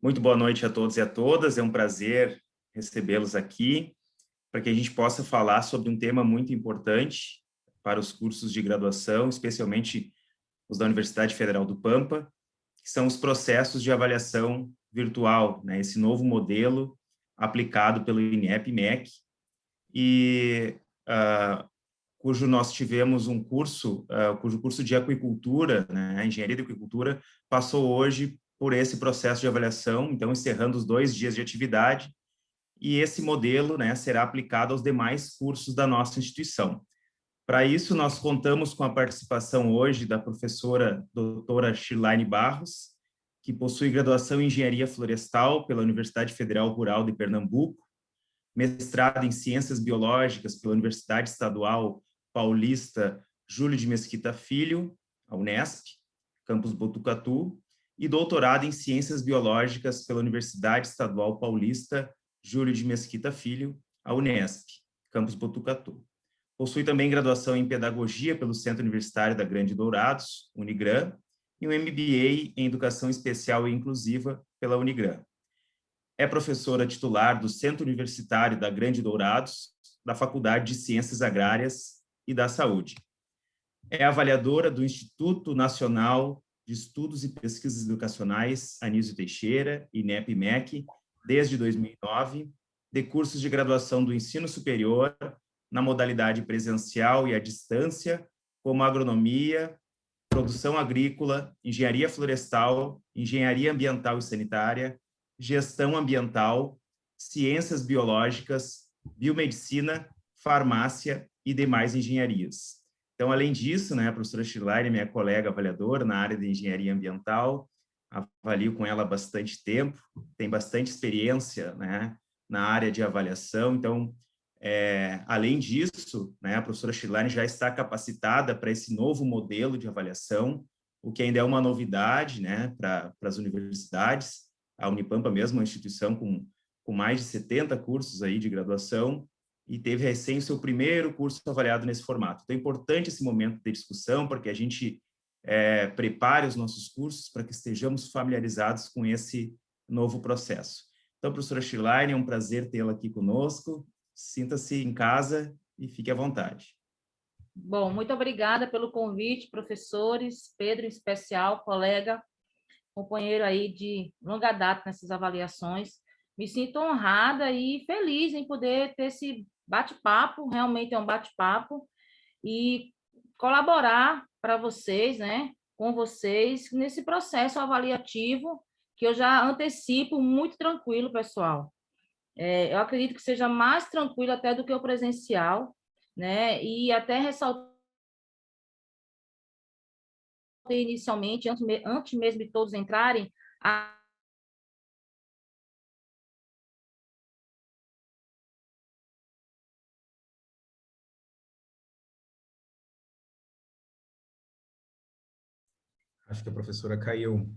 Muito boa noite a todos e a todas. É um prazer recebê-los aqui para que a gente possa falar sobre um tema muito importante para os cursos de graduação, especialmente os da Universidade Federal do Pampa, que são os processos de avaliação virtual, né? Esse novo modelo aplicado pelo INEP-MEC e cujo nós tivemos um curso, cujo curso de aquicultura, né, a engenharia de aquicultura, passou hoje por esse processo de avaliação, então encerrando os 2 dias de atividade, e esse modelo, né, será aplicado aos demais cursos da nossa instituição. Para isso, nós contamos com a participação hoje da professora doutora Shirlaine Barros, que possui graduação em Engenharia Florestal pela Universidade Federal Rural de Pernambuco, mestrado em Ciências Biológicas pela Universidade Estadual Paulista Júlio de Mesquita Filho, a Unesp, campus Botucatu, e doutorado em Ciências Biológicas pela Universidade Estadual Paulista Júlio de Mesquita Filho, a Unesp, campus Botucatu. Possui também graduação em Pedagogia pelo Centro Universitário da Grande Dourados, Unigran, e um MBA em Educação Especial e Inclusiva pela Unigran. É professora titular do Centro Universitário da Grande Dourados, da Faculdade de Ciências Agrárias e da Saúde. É avaliadora do Instituto Nacional de Estudos e Pesquisas Educacionais Anísio Teixeira, INEP-MEC, desde 2009, de cursos de graduação do ensino superior na modalidade presencial e à distância, como agronomia, produção agrícola, engenharia florestal, engenharia ambiental e sanitária, gestão ambiental, ciências biológicas, biomedicina, farmácia e demais engenharias. Então, além disso, né, a professora Shirlaine, minha colega avaliadora na área de engenharia ambiental, avalio com ela há bastante tempo, tem bastante experiência, né, na área de avaliação. Então, além disso, né, a professora Shirlaine já está capacitada para esse novo modelo de avaliação, o que ainda é uma novidade, né, para as universidades. A Unipampa mesmo é uma instituição com mais de 70 cursos aí de graduação e teve recém o seu primeiro curso avaliado nesse formato. Então, é importante esse momento de discussão para que a gente prepare os nossos cursos para que estejamos familiarizados com esse novo processo. Então, professora Shirlaine, é um prazer tê-la aqui conosco. Sinta-se em casa e fique à vontade. Bom, muito obrigada pelo convite, professores, Pedro em especial, colega, companheiro aí de longa data nessas avaliações. Me sinto honrada e feliz em poder ter esse bate-papo, realmente é um bate-papo, e colaborar para vocês, né, com vocês, nesse processo avaliativo, que eu já antecipo muito tranquilo, pessoal. Eu acredito que seja mais tranquilo até do que o presencial, né, e até ressaltar inicialmente, antes mesmo de todos entrarem, Acho que a professora caiu.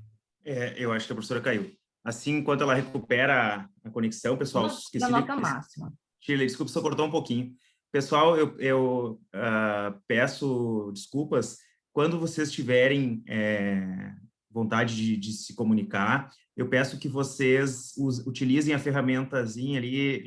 Eu acho que a professora caiu. Assim, enquanto ela recupera a conexão, pessoal, da nota máxima. Shirley, desculpa se eu cortou um pouquinho. Pessoal, eu peço desculpas. Quando vocês tiverem vontade de se comunicar, eu peço que vocês utilizem a ferramentazinha ali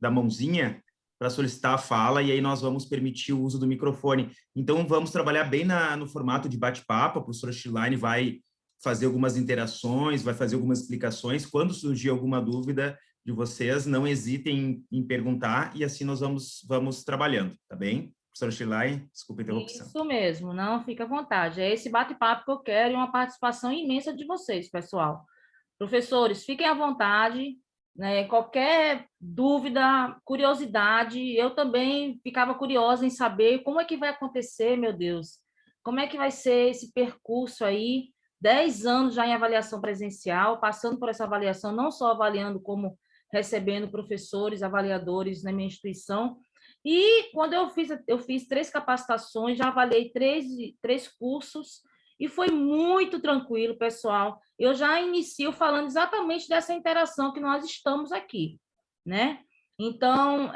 da mãozinha para solicitar a fala, e aí nós vamos permitir o uso do microfone. Então, vamos trabalhar bem no formato de bate-papo. A professora Shirlaine vai fazer algumas interações, vai fazer algumas explicações. Quando surgir alguma dúvida de vocês, não hesitem em perguntar, e assim nós vamos trabalhando, tá bem? Professora Shirlaine, desculpa a interrupção. Isso mesmo, não, fica à vontade. É esse bate-papo que eu quero e uma participação imensa de vocês, pessoal. Professores, fiquem à vontade, né? Qualquer dúvida, curiosidade, eu também ficava curiosa em saber como é que vai acontecer, meu Deus, como é que vai ser esse percurso aí, 10 anos já em avaliação presencial, passando por essa avaliação, não só avaliando, como recebendo professores, avaliadores na minha instituição. E quando eu fiz 3 capacitações, já avaliei 3 cursos, e foi muito tranquilo, pessoal. Eu já inicio falando exatamente dessa interação que nós estamos aqui, né? Então,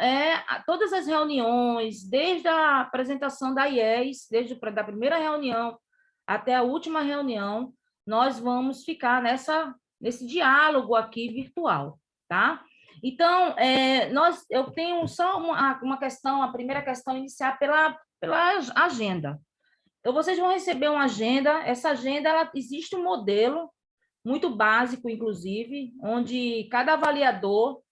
todas as reuniões, desde a apresentação da IES, desde a primeira reunião até a última reunião, nós vamos ficar nesse diálogo aqui virtual, tá? Então, eu tenho só uma questão, a primeira questão iniciar pela agenda. Então, vocês vão receber uma agenda, essa agenda, existe um modelo muito básico, inclusive, onde cada avaliador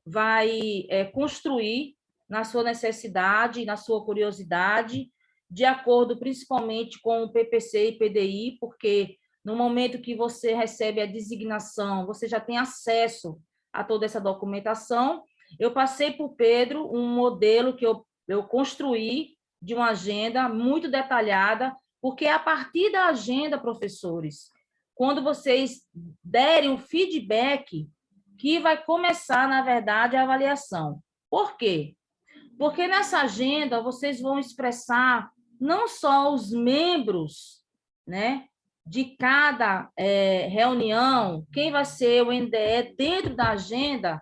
vai construir na sua necessidade, na sua curiosidade, de acordo principalmente com o PPC e PDI, porque no momento que você recebe a designação, você já tem acesso a toda essa documentação. Eu passei para o Pedro um modelo que eu construí de uma agenda muito detalhada, porque a partir da agenda, professores, quando vocês derem o feedback, que vai começar, na verdade, a avaliação. Por quê? Porque nessa agenda vocês vão expressar não só os membros, né, de cada reunião, quem vai ser o NDE dentro da agenda,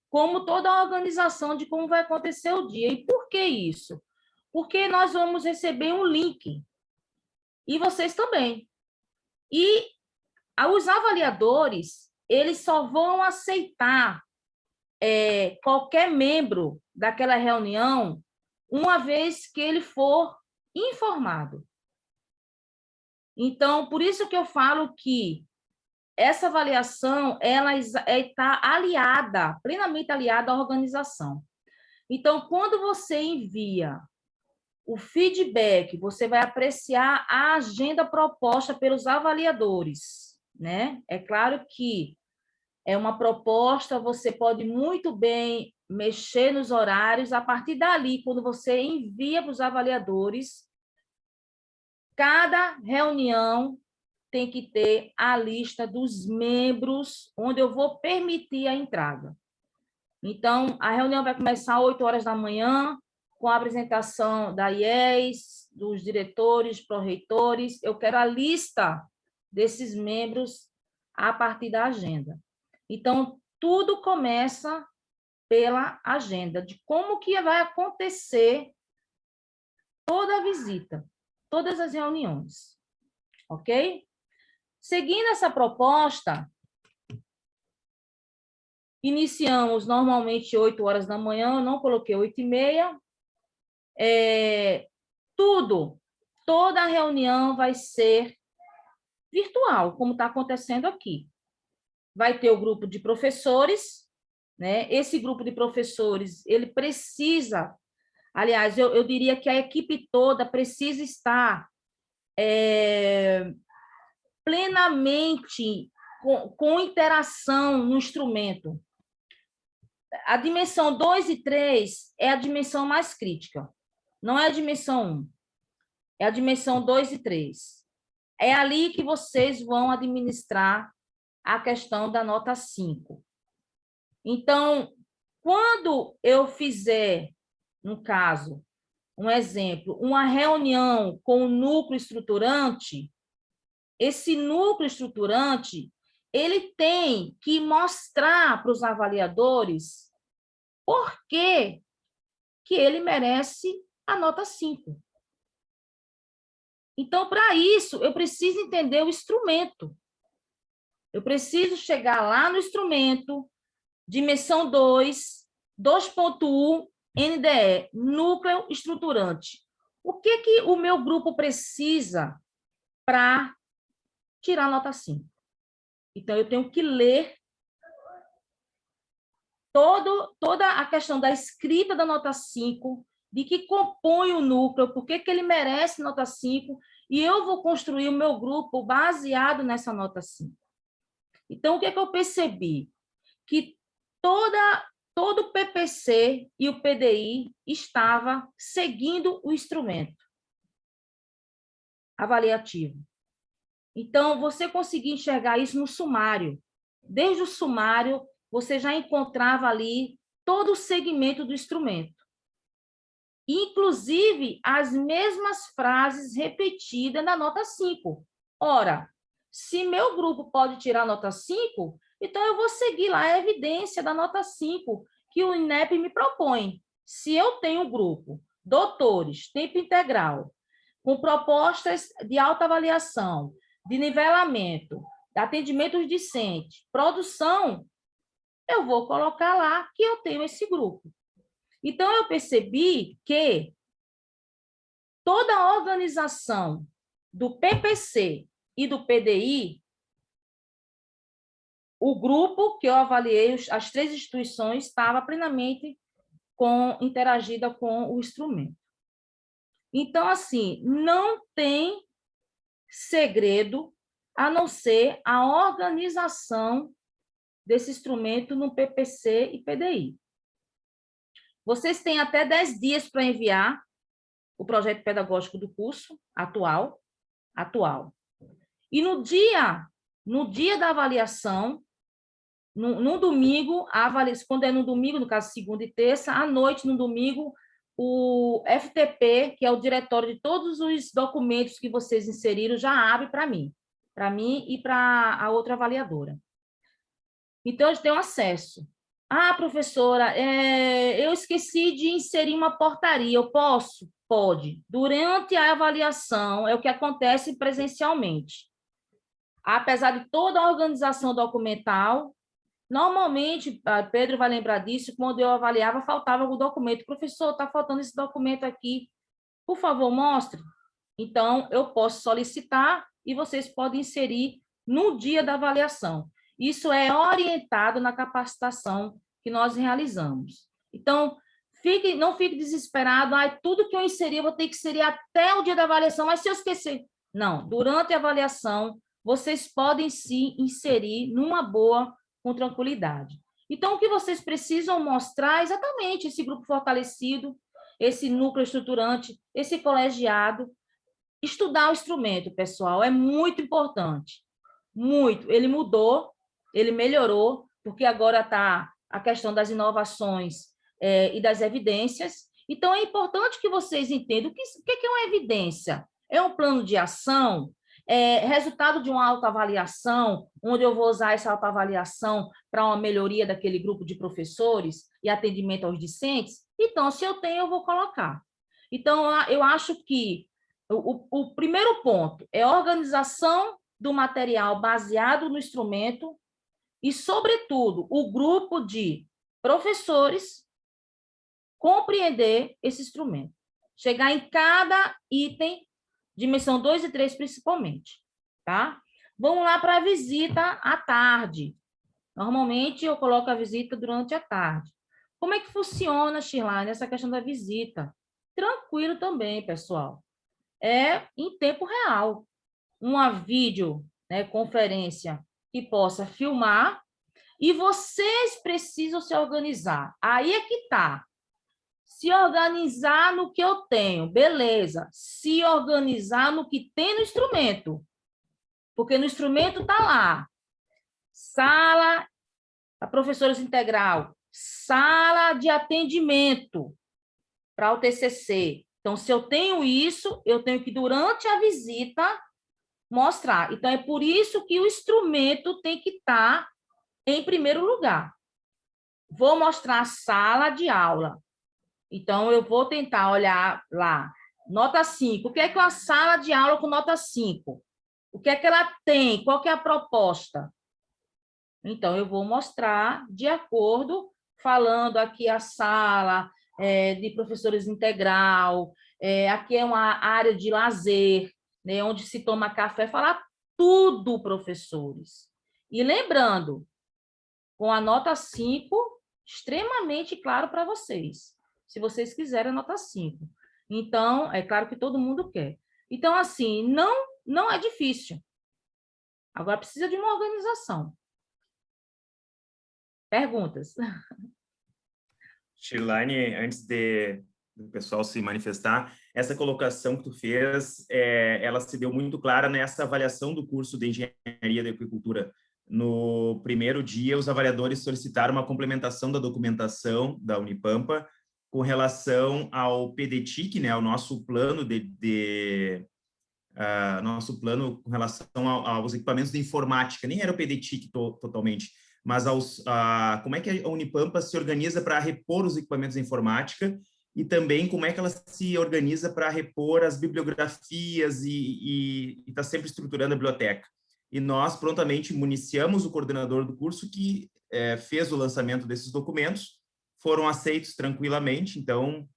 como toda a organização de como vai acontecer o dia. E por que isso? Porque nós vamos receber um link, e vocês também. E os avaliadores, eles só vão aceitar qualquer membro daquela reunião uma vez que ele for informado. Então, por isso que eu falo que essa avaliação ela está aliada, plenamente aliada à organização. Então, quando você envia o feedback, você vai apreciar a agenda proposta pelos avaliadores, né? É claro que é uma proposta, você pode muito bem mexer nos horários, a partir dali, quando você envia para os avaliadores, cada reunião tem que ter a lista dos membros, onde eu vou permitir a entrada. Então, a reunião vai começar às 8 horas da manhã, com a apresentação da IES, dos diretores, pró-reitores. Eu quero a lista desses membros a partir da agenda. Então, tudo começa pela agenda, de como que vai acontecer toda a visita, todas as reuniões, ok? Seguindo essa proposta, iniciamos normalmente 8 horas da manhã, eu não coloquei 8h30. Toda a reunião vai ser virtual, como está acontecendo aqui. Vai ter o grupo de professores, né? Esse grupo de professores, ele precisa, aliás, eu diria que a equipe toda precisa estar plenamente com interação no instrumento. A dimensão 2 e 3 é a dimensão mais crítica, não é a dimensão 1, é a dimensão 2 e 3. É ali que vocês vão administrar a questão da nota 5. Então, quando eu fizer, no caso, um exemplo, uma reunião com o núcleo estruturante, esse núcleo estruturante, ele tem que mostrar para os avaliadores por que ele merece a nota 5. Então, para isso, eu preciso entender o instrumento. Eu preciso chegar lá no instrumento, dimensão 2, 2.1, NDE, núcleo estruturante. O que o meu grupo precisa para tirar a nota 5? Então, eu tenho que ler toda a questão da escrita da nota 5, de que compõe o núcleo, por que ele merece nota 5, e eu vou construir o meu grupo baseado nessa nota 5. Então, o que eu percebi? Que todo o PPC e o PDI estava seguindo o instrumento avaliativo. Então, você conseguia enxergar isso no sumário. Desde o sumário, você já encontrava ali todo o segmento do instrumento. Inclusive, as mesmas frases repetidas na nota 5. Ora, se meu grupo pode tirar nota 5, então eu vou seguir lá a evidência da nota 5 que o INEP me propõe. Se eu tenho um grupo, doutores, tempo integral, com propostas de autoavaliação, de nivelamento, atendimento aos discentes, produção, eu vou colocar lá que eu tenho esse grupo. Então, eu percebi que toda a organização do PPC e do PDI, o grupo que eu avaliei, as 3 instituições, estava plenamente interagida com o instrumento. Então, assim, não tem segredo a não ser a organização desse instrumento no PPC e PDI. Vocês têm até 10 dias para enviar o projeto pedagógico do curso atual. E no dia da avaliação, no domingo, quando é no domingo, no caso segunda e terça, à noite, no domingo, o FTP, que é o diretório de todos os documentos que vocês inseriram, já abre para mim e para a outra avaliadora. Então, eles têm acesso. Ah, professora, eu esqueci de inserir uma portaria, eu posso? Pode. Durante a avaliação, é o que acontece presencialmente. Apesar de toda a organização documental, normalmente, Pedro vai lembrar disso, quando eu avaliava, faltava algum documento. Professor, está faltando esse documento aqui, por favor, mostre. Então, eu posso solicitar e vocês podem inserir no dia da avaliação. Isso é orientado na capacitação que nós realizamos. Então, não fique desesperado, tudo que eu inseri, eu vou ter que inserir até o dia da avaliação, mas se eu esquecer... Não, durante a avaliação, vocês podem se inserir numa boa, com tranquilidade. Então, o que vocês precisam mostrar é exatamente esse grupo fortalecido, esse núcleo estruturante, esse colegiado. Estudar o instrumento, pessoal, é muito importante. Muito. Ele mudou, ele melhorou, porque agora está a questão das inovações e das evidências. Então, é importante que vocês entendam o que é uma evidência. É um plano de ação? Resultado de uma autoavaliação, onde eu vou usar essa autoavaliação para uma melhoria daquele grupo de professores e atendimento aos discentes? Então, se eu tenho, eu vou colocar. Então, eu acho que o primeiro ponto é a organização do material baseado no instrumento e, sobretudo, o grupo de professores compreender esse instrumento. Chegar em cada item, dimensão 2 e 3 principalmente, tá? Vamos lá para a visita à tarde. Normalmente, eu coloco a visita durante a tarde. Como é que funciona, Shirlane, essa questão da visita? Tranquilo também, pessoal. É em tempo real. Uma videoconferência que possa filmar e vocês precisam se organizar. Aí é que está. Se organizar no que eu tenho, beleza. Se organizar no que tem no instrumento. Porque no instrumento está lá. Sala para professores integral. Sala de atendimento para o TCC. Então, se eu tenho isso, eu tenho que, durante a visita, mostrar. Então, é por isso que o instrumento tem que estar em primeiro lugar. Vou mostrar a sala de aula. Então, eu vou tentar olhar lá. Nota 5. O que é uma sala de aula com nota 5? O que é que ela tem? Qual que é a proposta? Então, eu vou mostrar de acordo, falando aqui a sala de professores integral, aqui é uma área de lazer, né, onde se toma café, falar tudo, professores. E lembrando, com a nota 5, extremamente claro para vocês. Se vocês quiserem a nota 5. Então, é claro que todo mundo quer. Então, assim, não é difícil. Agora, precisa de uma organização. Perguntas? Shirlane, antes do pessoal se manifestar, essa colocação que tu fez, ela se deu muito clara nessa avaliação do curso de Engenharia da Aquicultura. No primeiro dia, os avaliadores solicitaram uma complementação da documentação da Unipampa com relação ao PDTIC, né, ao nosso plano nosso plano com relação aos equipamentos de informática. Nem era o PDTIC totalmente, mas como é que a Unipampa se organiza para repor os equipamentos de informática e também como é que ela se organiza para repor as bibliografias e está sempre estruturando a biblioteca. e nós prontamente municiamos o coordenador do curso que fez o lançamento desses documentos, foram aceitos tranquilamente, então,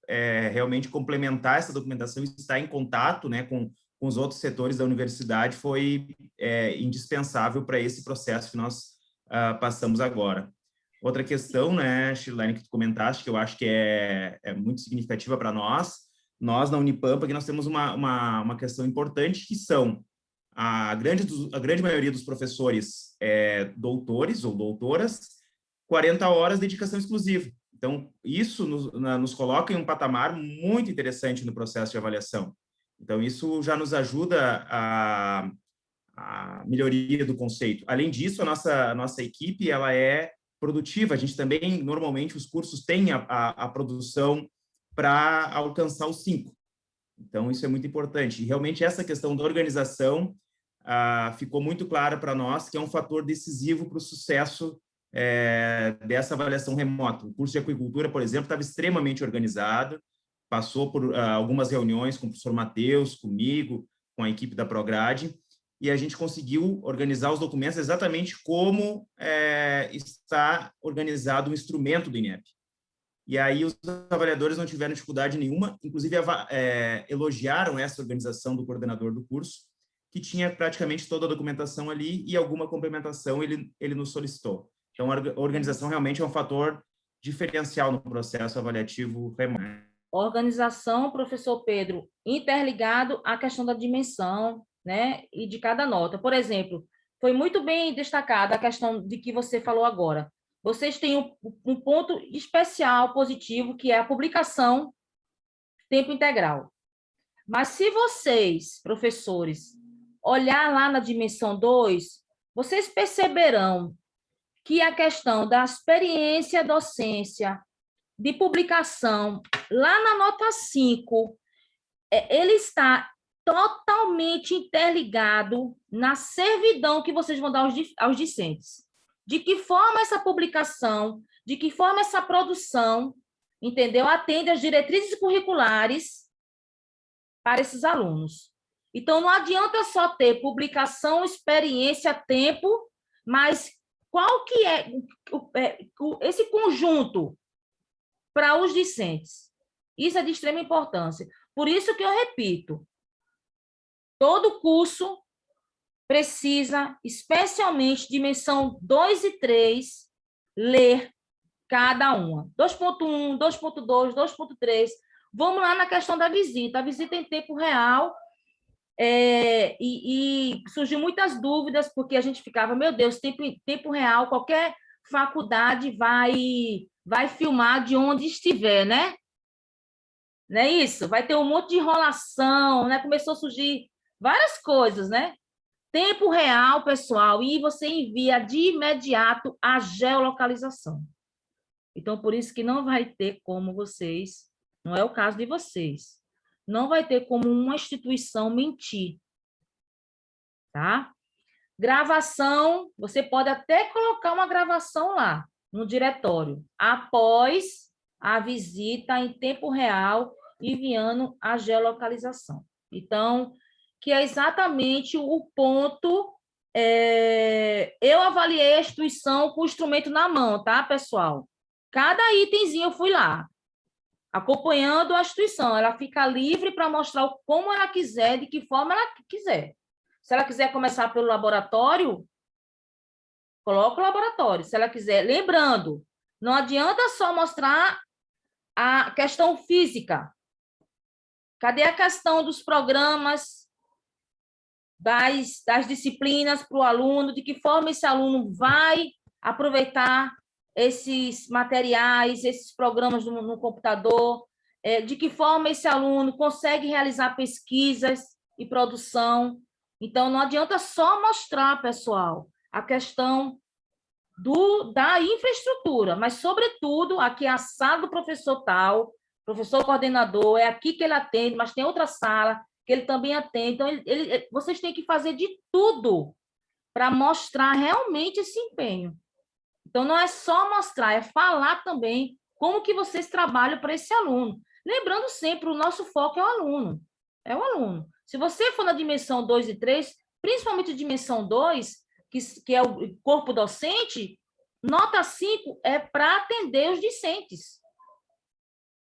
realmente complementar essa documentação e estar em contato, né, com os outros setores da universidade foi indispensável para esse processo que nós passamos agora. Outra questão, né, Shirlene, que tu comentaste, que eu acho que é muito significativa para nós na Unipampa, que nós temos uma questão importante, que são a grande maioria dos professores doutores ou doutoras, 40 horas de dedicação exclusiva. Então, isso nos coloca em um patamar muito interessante no processo de avaliação. Então, isso já nos ajuda a melhoria do conceito. Além disso, a nossa equipe ela é produtiva. A gente também, normalmente, os cursos têm a produção para alcançar os 5. Então, isso é muito importante. E, realmente, essa questão da organização ficou muito clara para nós, que é um fator decisivo para o sucesso dessa avaliação remota. O curso de aquicultura, por exemplo, estava extremamente organizado, passou por algumas reuniões com o professor Matheus, comigo, com a equipe da Prograde, e a gente conseguiu organizar os documentos exatamente como está organizado o instrumento do INEP. E aí os avaliadores não tiveram dificuldade nenhuma, inclusive elogiaram essa organização do coordenador do curso, que tinha praticamente toda a documentação ali e alguma complementação ele nos solicitou. Então, a organização realmente é um fator diferencial no processo avaliativo remoto. Organização, professor Pedro, interligado à questão da dimensão, né, e de cada nota. Por exemplo, foi muito bem destacada a questão de que você falou agora. Vocês têm um ponto especial positivo, que é a publicação tempo integral. Mas se vocês, professores, olhar lá na dimensão 2, vocês perceberão que a questão da experiência docência, de publicação, lá na nota 5, ele está totalmente interligado na servidão que vocês vão dar aos discentes. De que forma essa publicação, de que forma essa produção, entendeu? Atende às diretrizes curriculares para esses alunos. Então, não adianta só ter publicação, experiência, tempo, mas qual que é esse conjunto para os discentes? Isso é de extrema importância. Por isso que eu repito, todo curso precisa, especialmente dimensão 2 e 3, ler cada uma. 2.1, 2.2, 2.3. Vamos lá na questão da visita. A visita em tempo real, e surgiu muitas dúvidas, porque a gente ficava, meu Deus, tempo real, qualquer faculdade vai filmar de onde estiver, né? Não é isso? Vai ter um monte de enrolação, né? Começou a surgir várias coisas, né? Tempo real, pessoal, e você envia de imediato a geolocalização. Então, por isso que não vai ter como vocês, não é o caso de vocês, não vai ter como uma instituição mentir, tá? Gravação, você pode até colocar uma gravação lá, no diretório, após a visita em tempo real, enviando a geolocalização. Então, que é exatamente o ponto. Eu avaliei a instituição com o instrumento na mão, tá, pessoal? Cada itemzinho eu fui lá, acompanhando a instituição. Ela fica livre para mostrar como ela quiser, de que forma ela quiser. Se ela quiser começar pelo laboratório, coloca o laboratório. Se ela quiser, lembrando, não adianta só mostrar a questão física. Cadê a questão dos programas, das disciplinas para o aluno, de que forma esse aluno vai aproveitar esses materiais, esses programas no computador, de que forma esse aluno consegue realizar pesquisas e produção. Então, não adianta só mostrar, pessoal, a questão da infraestrutura, mas, sobretudo, aqui é a sala do professor tal, professor coordenador, é aqui que ele atende, mas tem outra sala que ele também atende. Então, vocês têm que fazer de tudo para mostrar realmente esse empenho. Então, não é só mostrar, é falar também como que vocês trabalham para esse aluno. Lembrando sempre, o nosso foco é o aluno. É o aluno. Se você for na dimensão 2 e 3, principalmente dimensão 2, que é o corpo docente, nota 5 é para atender os discentes.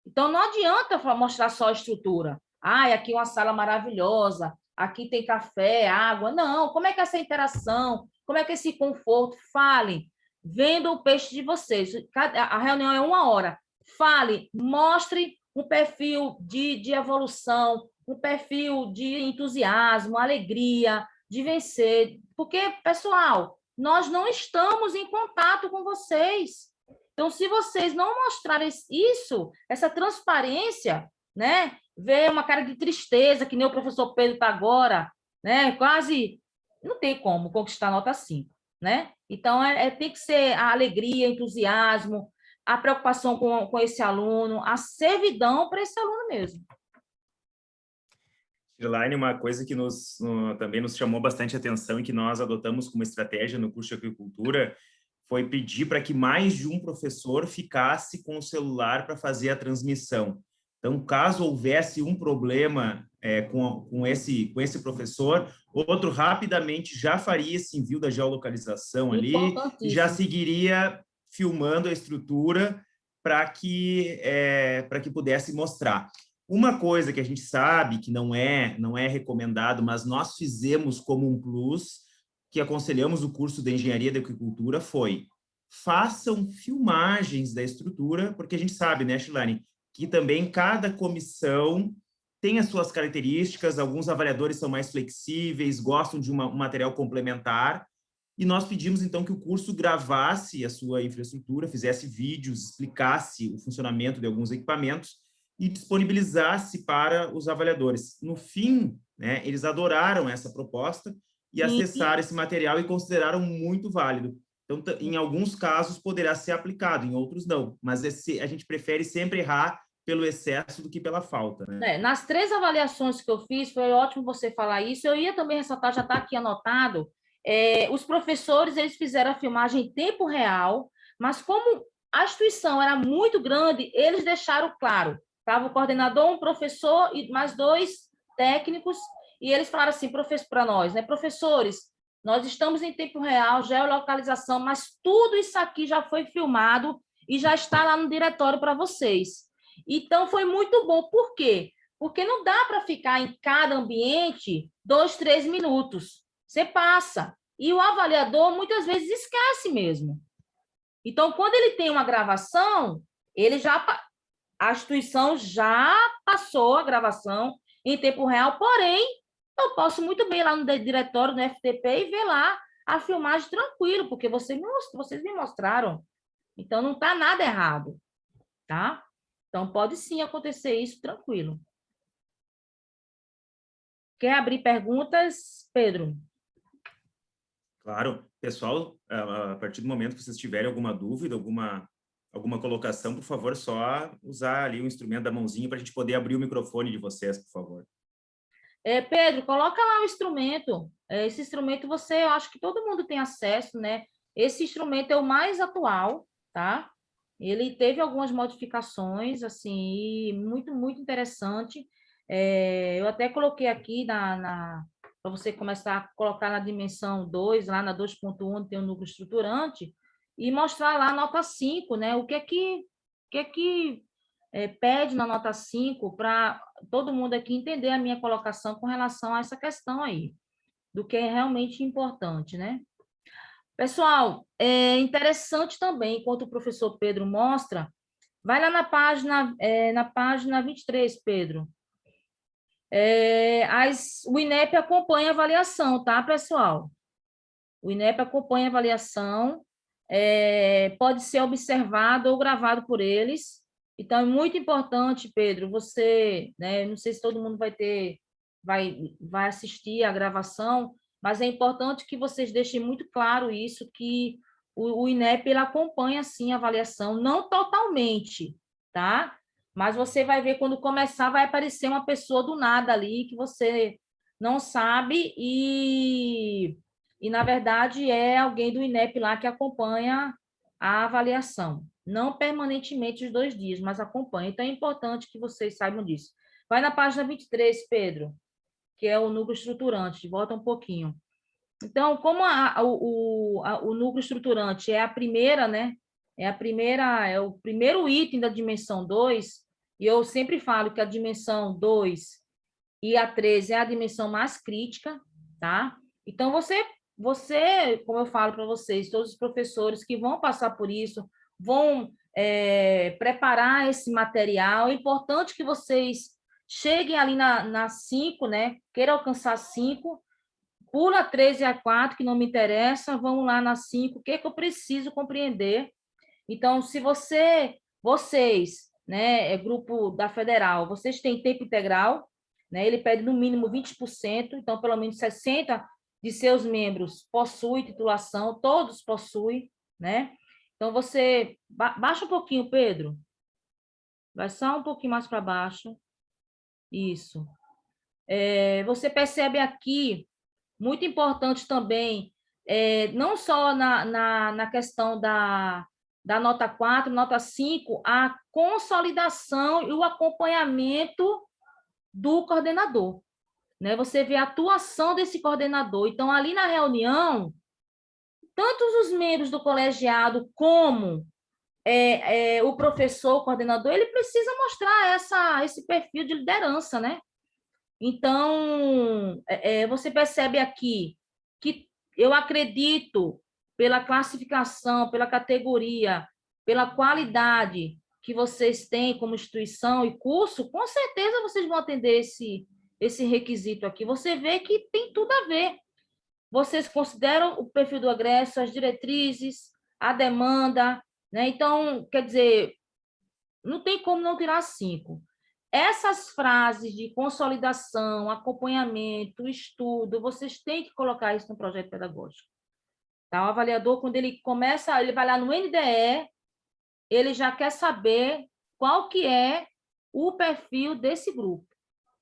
Então, não adianta mostrar só a estrutura. Ah, aqui uma sala maravilhosa, aqui tem café, água. Não, como é que é essa interação? Como é que é esse conforto? Falem, vendo o peixe de vocês. A reunião é 1 hora. Fale, mostre um perfil de evolução, um perfil de entusiasmo, alegria, de vencer. Porque, pessoal, nós não estamos em contato com vocês. Então, se vocês não mostrarem isso, essa transparência, né? Ver uma cara de tristeza, que nem o professor Pedro está agora, né? Quase não tem como conquistar nota 5, né? Então, tem que ser a alegria, entusiasmo, a preocupação com esse aluno, a servidão para esse aluno mesmo. Elaine, uma coisa que também nos chamou bastante atenção e que nós adotamos como estratégia no curso de agricultura foi pedir para que mais de um professor ficasse com o celular para fazer a transmissão. Então, caso houvesse um problema com esse professor, outro rapidamente já faria esse envio da geolocalização ali e já seguiria filmando a estrutura para que pudesse mostrar. Uma coisa que a gente sabe que não é recomendado, mas nós fizemos como um plus, que aconselhamos o curso de Engenharia da Agricultura, foi: façam filmagens da estrutura, porque a gente sabe, né, Shilane, que também cada comissão tem as suas características, alguns avaliadores são mais flexíveis, gostam de um material complementar, e nós pedimos, então, que o curso gravasse a sua infraestrutura, fizesse vídeos, explicasse o funcionamento de alguns equipamentos e disponibilizasse para os avaliadores. No fim, né, eles adoraram essa proposta e acessaram esse material e consideraram muito válido. Então, em alguns casos, poderá ser aplicado, em outros não. Mas a gente prefere sempre errar pelo excesso do que pela falta, né? Nas 3 avaliações que eu fiz, foi ótimo você falar isso. Eu ia também ressaltar, já está aqui anotado, os professores, eles fizeram a filmagem em tempo real, mas como a instituição era muito grande, eles deixaram claro. Estava o coordenador, um professor e mais 2 técnicos, e eles falaram assim para nós, né, professores, nós estamos em tempo real, geolocalização, mas tudo isso aqui já foi filmado e já está lá no diretório para vocês. Então, foi muito bom. Por quê? Porque não dá para ficar em cada ambiente 2, 3 minutos. Você passa. E o avaliador, muitas vezes, esquece mesmo. Então, quando ele tem uma gravação, a instituição já passou a gravação em tempo real, porém, eu posso muito bem ir lá no diretório, no FTP, e ver lá a filmagem tranquilo, porque vocês me mostraram. Então, não está nada errado, tá? Então, pode sim acontecer isso tranquilo. Quer abrir perguntas, Pedro? Claro. Pessoal, a partir do momento que vocês tiverem alguma dúvida, alguma colocação, por favor, só usar ali o instrumento da mãozinha para a gente poder abrir o microfone de vocês, por favor. Pedro, coloca lá o instrumento. Esse instrumento eu acho que todo mundo tem acesso, né? Esse instrumento é o mais atual, tá? Ele teve algumas modificações, assim, muito, muito interessante. Eu até coloquei aqui para você começar a colocar na dimensão 2, lá na 2.1, tem um núcleo estruturante, e mostrar lá a nota 5, né? O que é que pede na nota 5 para todo mundo aqui entender a minha colocação com relação a essa questão aí, do que é realmente importante, né? Pessoal, é interessante também, enquanto o professor Pedro mostra, vai lá na página 23, Pedro. O INEP acompanha a avaliação, tá, pessoal? O INEP acompanha a avaliação, pode ser observado ou gravado por eles. Então, é muito importante, Pedro, você, né, não sei se todo mundo vai assistir a gravação, mas é importante que vocês deixem muito claro isso, que o INEP ele acompanha, sim, a avaliação, não totalmente, tá? Mas você vai ver, quando começar, vai aparecer uma pessoa do nada ali, que você não sabe, na verdade, é alguém do INEP lá que acompanha a avaliação. Não permanentemente os 2 dias, mas acompanha. Então, é importante que vocês saibam disso. Vai na página 23, Pedro, que é o núcleo estruturante. Volta um pouquinho. Então, como o núcleo estruturante é a primeira, né? É o primeiro item da dimensão 2, e eu sempre falo que a dimensão 2 e a 13 é a dimensão mais crítica, tá? Então, como eu falo para vocês, todos os professores que vão passar por isso, vão preparar esse material. É importante que vocês cheguem ali na 5, né? Queiram alcançar 5, pula a 3 e a 4, que não me interessa, vamos lá na 5, o que é que eu preciso compreender? Então, se vocês, né, grupo da Federal, vocês têm tempo integral, né, ele pede no mínimo 20%, então pelo menos 60% de seus membros possuem titulação, todos possuem, né? Então, você... Baixa um pouquinho, Pedro. Vai só um pouquinho mais para baixo. Isso. Você percebe aqui, muito importante também, não só na questão da nota 4, nota 5, a consolidação e o acompanhamento do coordenador, né? Você vê a atuação desse coordenador. Então, ali na reunião, tanto os membros do colegiado como o professor, o coordenador, ele precisa mostrar esse perfil de liderança, né? Então, você percebe aqui que eu acredito, pela classificação, pela categoria, pela qualidade que vocês têm como instituição e curso, com certeza vocês vão atender esse requisito aqui. Você vê que tem tudo a ver. Vocês consideram o perfil do egresso, as diretrizes, a demanda, né? Então, quer dizer, não tem como não tirar 5. Essas frases de consolidação, acompanhamento, estudo, vocês têm que colocar isso no projeto pedagógico. Tá? O avaliador, quando ele começa, ele vai lá no NDE, ele já quer saber qual que é o perfil desse grupo.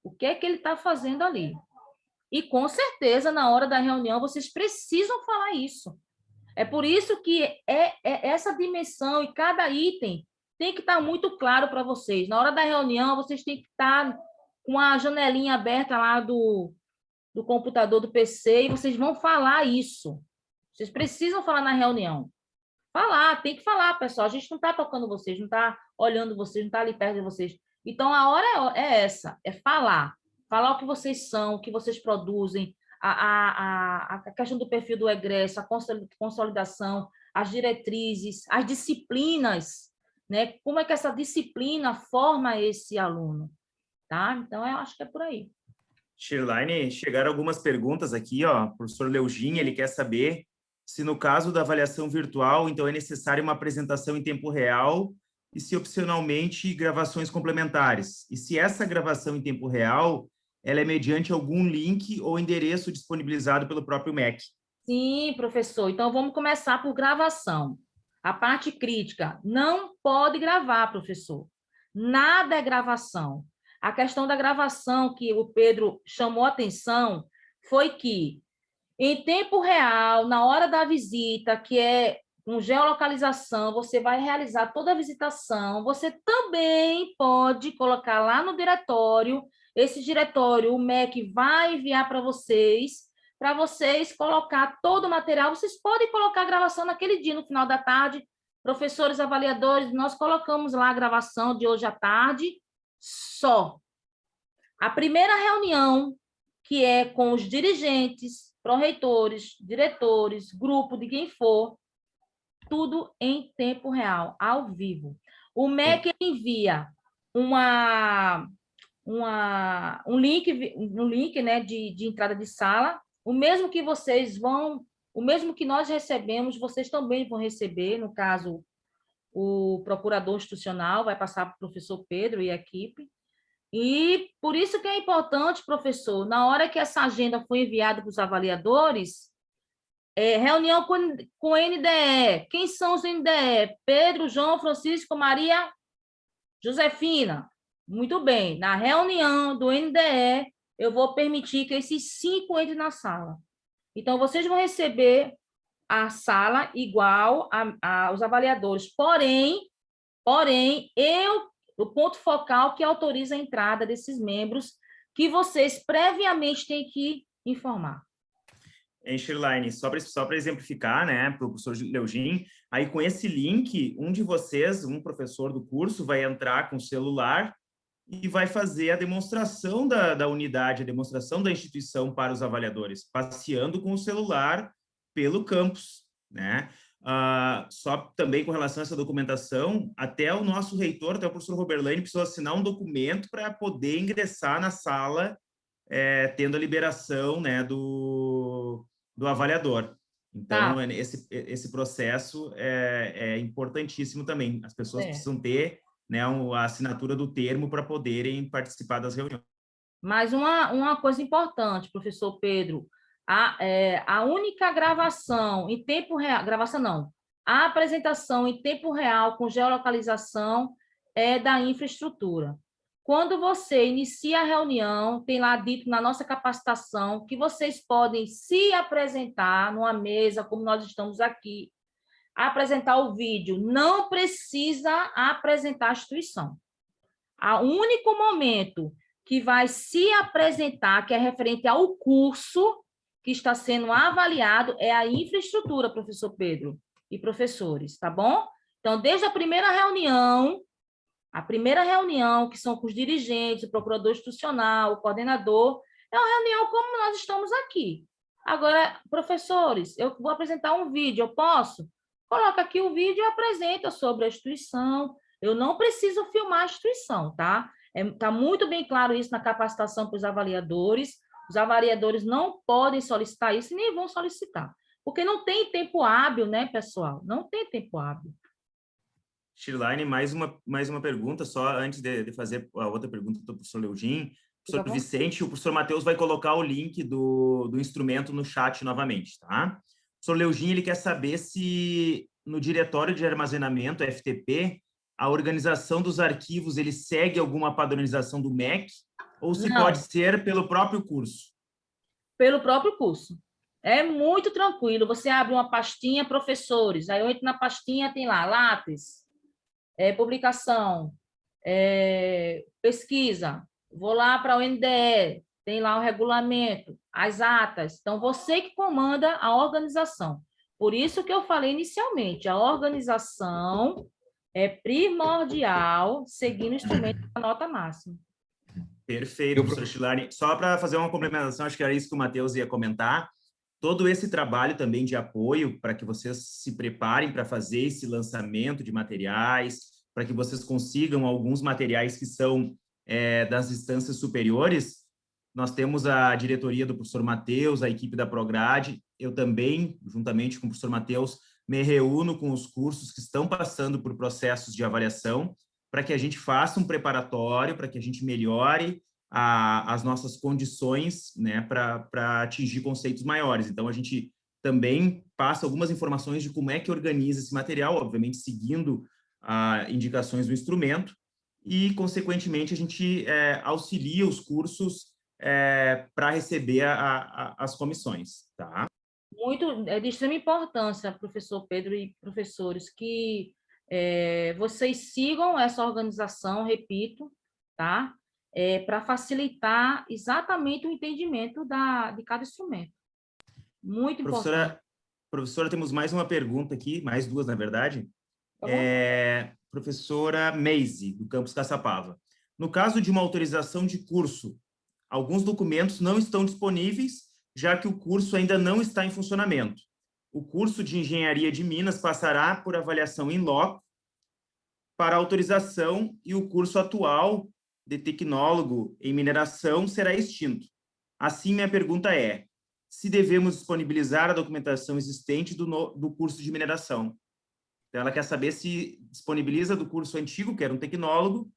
O que é que ele está fazendo ali. E, com certeza, na hora da reunião, vocês precisam falar isso. É por isso que essa dimensão e cada item tem que estar muito claro para vocês. Na hora da reunião, vocês têm que estar com a janelinha aberta lá do computador, do PC, e vocês vão falar isso. Vocês precisam falar na reunião. Falar, tem que falar, pessoal. A gente não está tocando vocês, não está olhando vocês, não está ali perto de vocês. Então, a hora é essa, é falar. Falar o que vocês são, o que vocês produzem, a questão do perfil do egresso, a consolidação, as diretrizes, as disciplinas, né? Como é que essa disciplina forma esse aluno, tá? Então, eu acho que é por aí. Shirlane, chegaram algumas perguntas aqui, ó. O professor Leugin, ele quer saber se no caso da avaliação virtual, então é necessária uma apresentação em tempo real e se opcionalmente gravações complementares. E se essa gravação em tempo real, ela é mediante algum link ou endereço disponibilizado pelo próprio MEC. Sim, professor. Então, vamos começar por gravação. A parte crítica, não pode gravar, professor. Nada é gravação. A questão da gravação que o Pedro chamou a atenção foi que, em tempo real, na hora da visita, que é com geolocalização, você vai realizar toda a visitação, você também pode colocar lá no diretório, esse diretório, o MEC vai enviar para vocês colocar todo o material. Vocês podem colocar a gravação naquele dia, no final da tarde. Professores avaliadores, nós colocamos lá a gravação de hoje à tarde, só. A primeira reunião, que é com os dirigentes, pró-reitores, diretores, grupo de quem for, tudo em tempo real, ao vivo. O MEC envia um link, né, de entrada de sala, o mesmo que nós recebemos, vocês também vão receber, no caso, o procurador institucional vai passar para o professor Pedro e a equipe. E por isso que é importante, professor, na hora que essa agenda foi enviada para os avaliadores, reunião com o NDE. Quem são os NDE? Pedro, João, Francisco, Maria, Josefina. Muito bem. Na reunião do NDE, eu vou permitir que esses 5 entrem na sala. Então, vocês vão receber a sala igual aos avaliadores. Porém, o ponto focal que autoriza a entrada desses membros, que vocês previamente têm que informar. Em Shirline, só para exemplificar, né, para o professor Leugin, aí com esse link, um de vocês, um professor do curso, vai entrar com o celular e vai fazer a demonstração da unidade, a demonstração da instituição para os avaliadores, passeando com o celular pelo campus, né? Só também com relação a essa documentação, até o nosso reitor, até o professor Roberlane, precisou assinar um documento para poder ingressar na sala, tendo a liberação, né, do avaliador. Então, Tá, esse processo é importantíssimo também. As pessoas certo. precisam ter, né, a assinatura do termo para poderem participar das reuniões. Mas uma coisa importante, professor Pedro, a única gravação em tempo real, gravação não, a apresentação em tempo real com geolocalização é da infraestrutura. Quando você inicia a reunião, tem lá dito na nossa capacitação que vocês podem se apresentar numa mesa, como nós estamos aqui, apresentar o vídeo, não precisa apresentar a instituição. O único momento que vai se apresentar, que é referente ao curso que está sendo avaliado, é a infraestrutura, professor Pedro e professores, tá bom? Então, desde a primeira reunião, que são com os dirigentes, o procurador institucional, o coordenador, é uma reunião como nós estamos aqui. Agora, professores, eu vou apresentar um vídeo, eu posso? Coloca aqui o vídeo e apresenta sobre a instituição. Eu não preciso filmar a instituição, tá? Está muito bem claro isso na capacitação para os avaliadores. Os avaliadores não podem solicitar isso e nem vão solicitar, porque não tem tempo hábil, né, pessoal? Não tem tempo hábil. Shirline, mais uma pergunta, só antes de fazer a outra pergunta do professor Leugin. O professor Vicente, o professor Matheus vai colocar o link do instrumento no chat novamente, tá? O professor Leugin, ele quer saber se no diretório de armazenamento, FTP, a organização dos arquivos, ele segue alguma padronização do MEC, ou se pode ser pelo próprio curso? Pelo próprio curso. É muito tranquilo. Você abre uma pastinha, professores, aí eu entro na pastinha, tem lá, lápis, publicação, pesquisa, vou lá para o NDE, tem lá o regulamento, as atas. Então, você que comanda a organização. Por isso que eu falei inicialmente, a organização é primordial, seguindo o instrumento da nota máxima. Perfeito, professor Shilari. Só para fazer uma complementação, acho que era isso que o Matheus ia comentar. Todo esse trabalho também de apoio para que vocês se preparem para fazer esse lançamento de materiais, para que vocês consigam alguns materiais que são das instâncias superiores. Nós temos a diretoria do professor Matheus, a equipe da Prograde. Eu também, juntamente com o professor Matheus, me reúno com os cursos que estão passando por processos de avaliação, para que a gente faça um preparatório, para que a gente melhore as nossas condições, né, para atingir conceitos maiores. Então, a gente também passa algumas informações de como é que organiza esse material, obviamente seguindo indicações do instrumento, e, consequentemente, a gente auxilia os cursos para receber as comissões, tá? Muito, é de extrema importância, professor Pedro e professores, que vocês sigam essa organização, repito, tá? Para facilitar exatamente o entendimento de cada instrumento. Muito importante. Professora, temos mais uma pergunta aqui, mais duas, na verdade. Tá Professora Meise, do campus Caçapava. No caso de uma autorização de curso, alguns documentos não estão disponíveis, já que o curso ainda não está em funcionamento. O curso de Engenharia de Minas passará por avaliação in loco para autorização e o curso atual de tecnólogo em mineração será extinto. Assim, minha pergunta é, se devemos disponibilizar a documentação existente do curso de mineração. Então, ela quer saber se disponibiliza do curso antigo, que era um tecnólogo,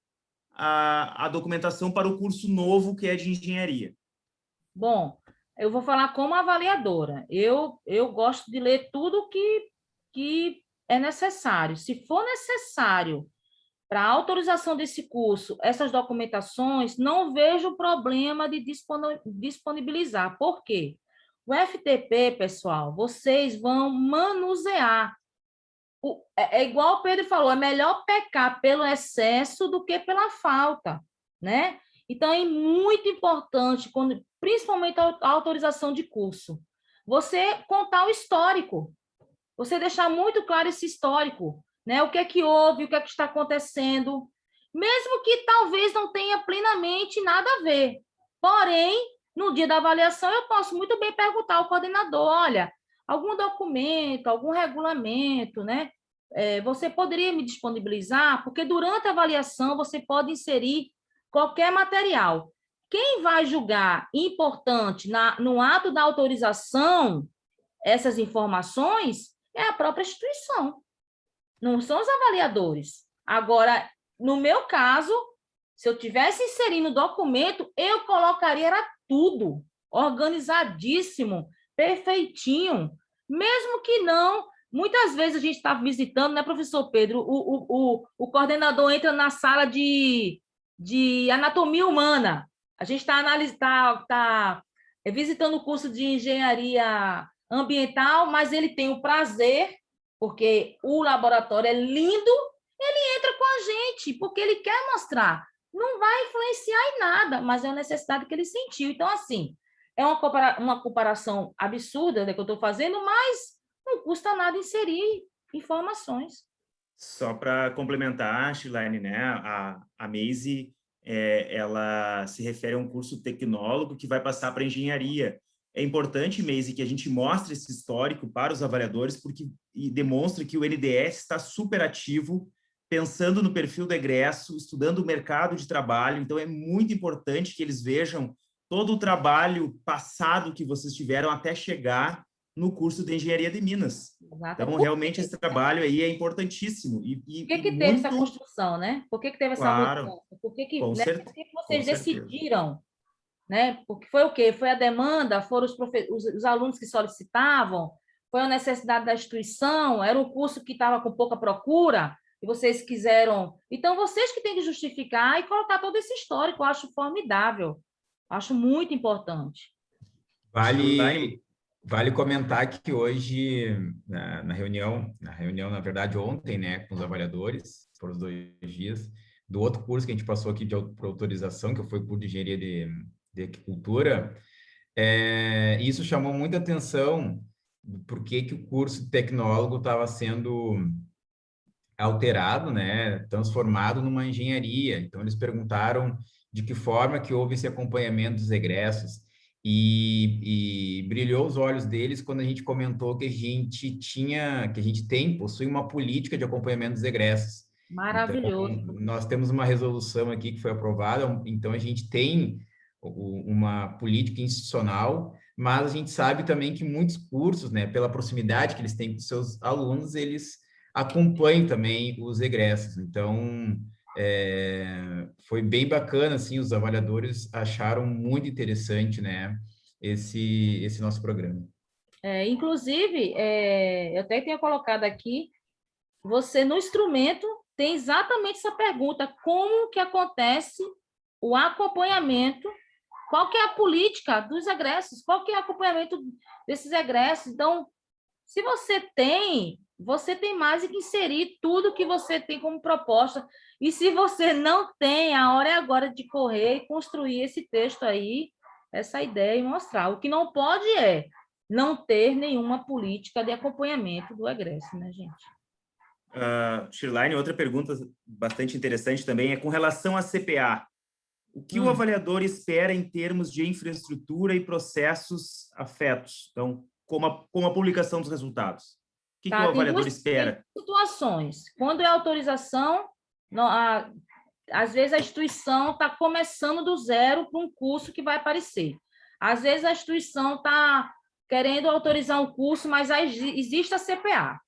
a documentação para o curso novo, que é de engenharia. Bom, eu vou falar como avaliadora. Eu gosto de ler tudo que é necessário. Se for necessário para a autorização desse curso, essas documentações, não vejo problema de disponibilizar. Por quê? O FTP, pessoal, vocês vão manusear. É igual o Pedro falou, é melhor pecar pelo excesso do que pela falta, né? Então, é muito importante, principalmente a autorização de curso. você contar o histórico, você deixar muito claro esse histórico, né? O que é que houve, o que é que está acontecendo, mesmo que talvez não tenha plenamente nada a ver. Porém, no dia da avaliação, eu posso muito bem perguntar ao coordenador, olha, algum documento, algum regulamento, né? Você poderia me disponibilizar? Porque durante a avaliação você pode inserir qualquer material. Quem vai julgar importante no ato da autorização essas informações é a própria instituição, não são os avaliadores. Agora, no meu caso, se eu tivesse inserindo o documento, eu colocaria era tudo organizadíssimo, perfeitinho, mesmo que não. Muitas vezes a gente está visitando, né, professor Pedro? O coordenador entra na sala de anatomia humana. A gente está visitando o curso de engenharia ambiental, mas ele tem o prazer, porque o laboratório é lindo, ele entra com a gente, porque ele quer mostrar. Não vai influenciar em nada, mas é uma necessidade que ele sentiu. Então, assim, é uma comparação absurda, né, que eu estou fazendo, mas não custa nada inserir informações. Só para complementar, Shilane, né, a Maisie, ela se refere a um curso tecnólogo que vai passar para engenharia. É importante, Maisie, que a gente mostre esse histórico para os avaliadores, porque demonstra que o NDS está super ativo, pensando no perfil do egresso, estudando o mercado de trabalho. Então, é muito importante que eles vejam todo o trabalho passado que vocês tiveram até chegar no curso de Engenharia de Minas. Exato. Então, realmente, esse trabalho aí é importantíssimo. Por que teve essa construção, né? Por que teve essa mudança? Por que vocês decidiram? Né? Porque foi o quê? Foi a demanda? Foram os alunos que solicitavam? Foi a necessidade da instituição? Era um curso que estava com pouca procura? E vocês quiseram... Então, vocês que têm que justificar e colocar todo esse histórico. Eu acho formidável. Acho muito importante. Vale comentar que hoje, na reunião, na verdade, ontem, né, com os avaliadores, foram os 2 dias, do outro curso que a gente passou aqui de autorização, que foi o curso de Engenharia de Aquicultura, isso chamou muita atenção do porquê que o curso tecnólogo estava sendo alterado, né, transformado numa engenharia. Então, eles perguntaram de que forma que houve esse acompanhamento dos egressos, e brilhou os olhos deles quando a gente comentou que a gente possui uma política de acompanhamento dos egressos. Maravilhoso. Então, nós temos uma resolução aqui que foi aprovada, então a gente tem uma política institucional, mas a gente sabe também que muitos cursos, né, pela proximidade que eles têm com seus alunos, eles acompanham também os egressos. Então, foi bem bacana, assim, os avaliadores acharam muito interessante, né, esse nosso programa. Inclusive, eu até tinha colocado aqui, você no instrumento tem exatamente essa pergunta, como que acontece o acompanhamento, qual que é a política dos egressos, qual que é o acompanhamento desses egressos. Então, se você tem mais que inserir tudo que você tem como proposta. E se você não tem, a hora é agora de correr e construir esse texto aí, essa ideia e mostrar. O que não pode é não ter nenhuma política de acompanhamento do egresso, né, gente? Shirlane, outra pergunta bastante interessante também é com relação à CPA. O que o avaliador espera em termos de infraestrutura e processos afetos? Então, como a publicação dos resultados? O que o avaliador espera? Tem situações. Quando é autorização, às vezes a instituição está começando do zero para um curso que vai aparecer. Às vezes a instituição está querendo autorizar um curso, mas existe a CPA,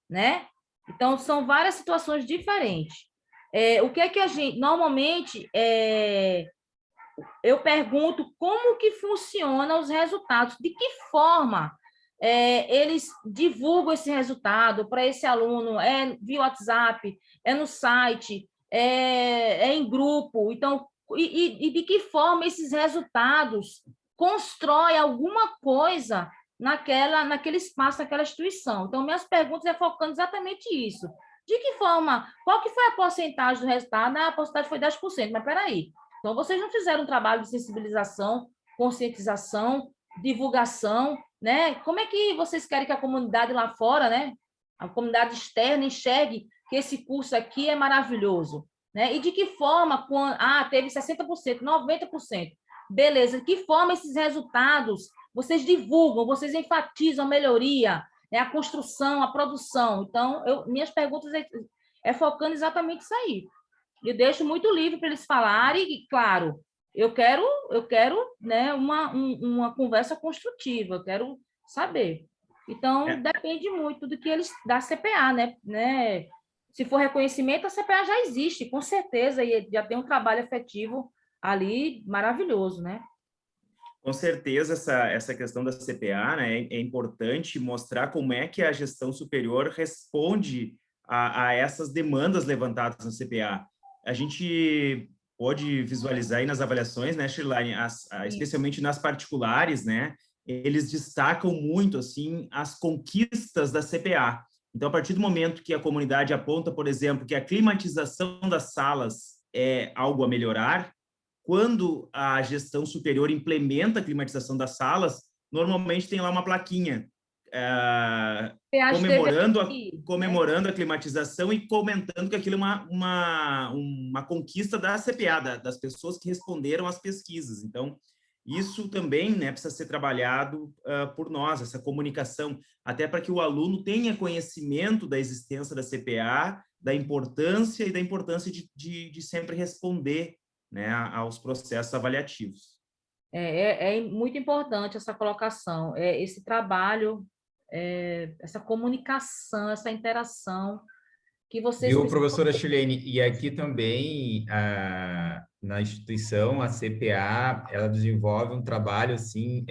né? Então, são várias situações diferentes. O que é que a gente... Normalmente, eu pergunto como que funcionam os resultados, de que forma eles divulgam esse resultado para esse aluno, via WhatsApp, no site, em grupo. Então, e de que forma esses resultados constroem alguma coisa naquele espaço, naquela instituição. Então, minhas perguntas focando exatamente isso. De que forma, qual que foi a porcentagem do resultado? A porcentagem foi 10%, mas espera aí. Então, vocês não fizeram um trabalho de sensibilização, conscientização, divulgação, né? Como é que vocês querem que a comunidade lá fora, né? A comunidade externa enxergue que esse curso aqui é maravilhoso, né? E de que forma, quando, teve 60%, 90%. Beleza, de que forma esses resultados vocês divulgam, vocês enfatizam a melhoria, né? A construção, a produção. Então, minhas perguntas é focando exatamente isso aí. Eu deixo muito livre para eles falarem e, claro, eu quero, né, uma conversa construtiva, eu quero saber. Então, depende muito do que eles da CPA, né? Se for reconhecimento, a CPA já existe, com certeza, e já tem um trabalho efetivo ali maravilhoso, né? Com certeza, essa questão da CPA, né, é importante mostrar como é que a gestão superior responde a essas demandas levantadas na CPA. A gente pode visualizar aí nas avaliações, né, Shirlane, especialmente nas particulares, né, eles destacam muito, assim, as conquistas da CPA. Então, a partir do momento que a comunidade aponta, por exemplo, que a climatização das salas é algo a melhorar, quando a gestão superior implementa a climatização das salas, normalmente tem lá uma plaquinha comemorando a climatização e comentando que aquilo é uma conquista da CPA, das pessoas que responderam às pesquisas. Então, isso também, né, precisa ser trabalhado por nós, essa comunicação, até para que o aluno tenha conhecimento da existência da CPA, da importância de sempre responder, né, aos processos avaliativos. É muito importante essa colocação, esse trabalho, essa comunicação, essa interação que vocês Viu, precisam... professora Shirlene? E aqui também, na instituição, a CPA, ela desenvolve um trabalho, assim,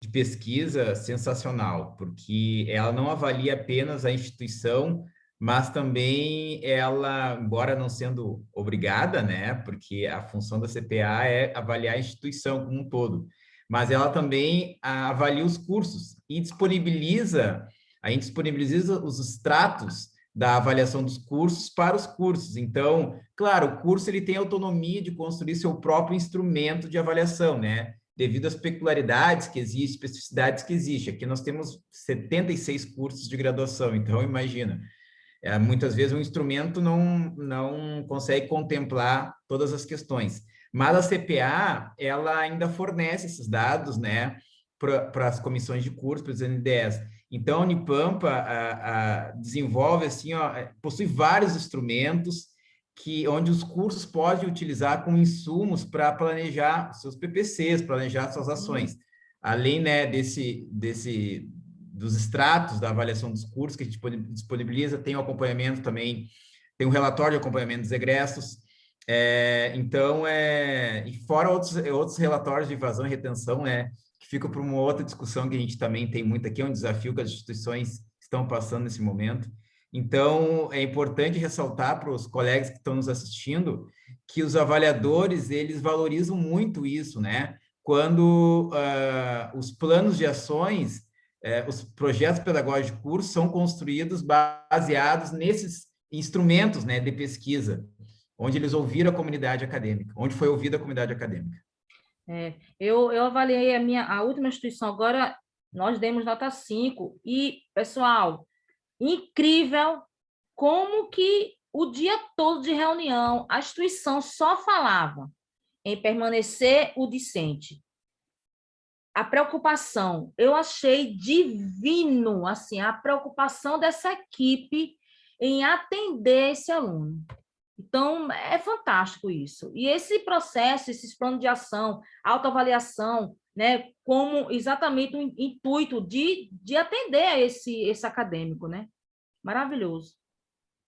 de pesquisa sensacional, porque ela não avalia apenas a instituição, mas também ela, embora não sendo obrigada, né, porque a função da CPA é avaliar a instituição como um todo, mas ela também avalia os cursos e a gente disponibiliza os extratos da avaliação dos cursos para os cursos. Então, claro, o curso ele tem autonomia de construir seu próprio instrumento de avaliação, né? Devido às peculiaridades que existem, especificidades que existem. Aqui nós temos 76 cursos de graduação, então imagina, muitas vezes um instrumento não consegue contemplar todas as questões. Mas a CPA, ela ainda fornece esses dados, né, para as comissões de curso, para os NDEs. Então, a Unipampa desenvolve, assim, possui vários instrumentos onde os cursos podem utilizar como insumos para planejar seus PPCs, planejar suas ações. Além, né, dos extratos da avaliação dos cursos que a gente disponibiliza, tem o acompanhamento também, tem um relatório de acompanhamento dos egressos, e fora outros relatórios de evasão e retenção, né, que ficam para uma outra discussão que a gente também tem muito aqui, é um desafio que as instituições estão passando nesse momento. Então, é importante ressaltar para os colegas que estão nos assistindo que os avaliadores, eles valorizam muito isso, né? Quando os planos de ações, os projetos pedagógicos de curso são construídos baseados nesses instrumentos, né, de pesquisa, onde eles ouviram a comunidade acadêmica, onde foi ouvida a comunidade acadêmica. Eu avaliei a última instituição, agora nós demos nota 5, e, pessoal, incrível como que o dia todo de reunião a instituição só falava em permanecer o discente. A preocupação, eu achei divino, assim, a preocupação dessa equipe em atender esse aluno. Então, é fantástico isso. E esse processo, esses planos de ação, autoavaliação, né, como exatamente o intuito de atender a esse acadêmico, né? Maravilhoso.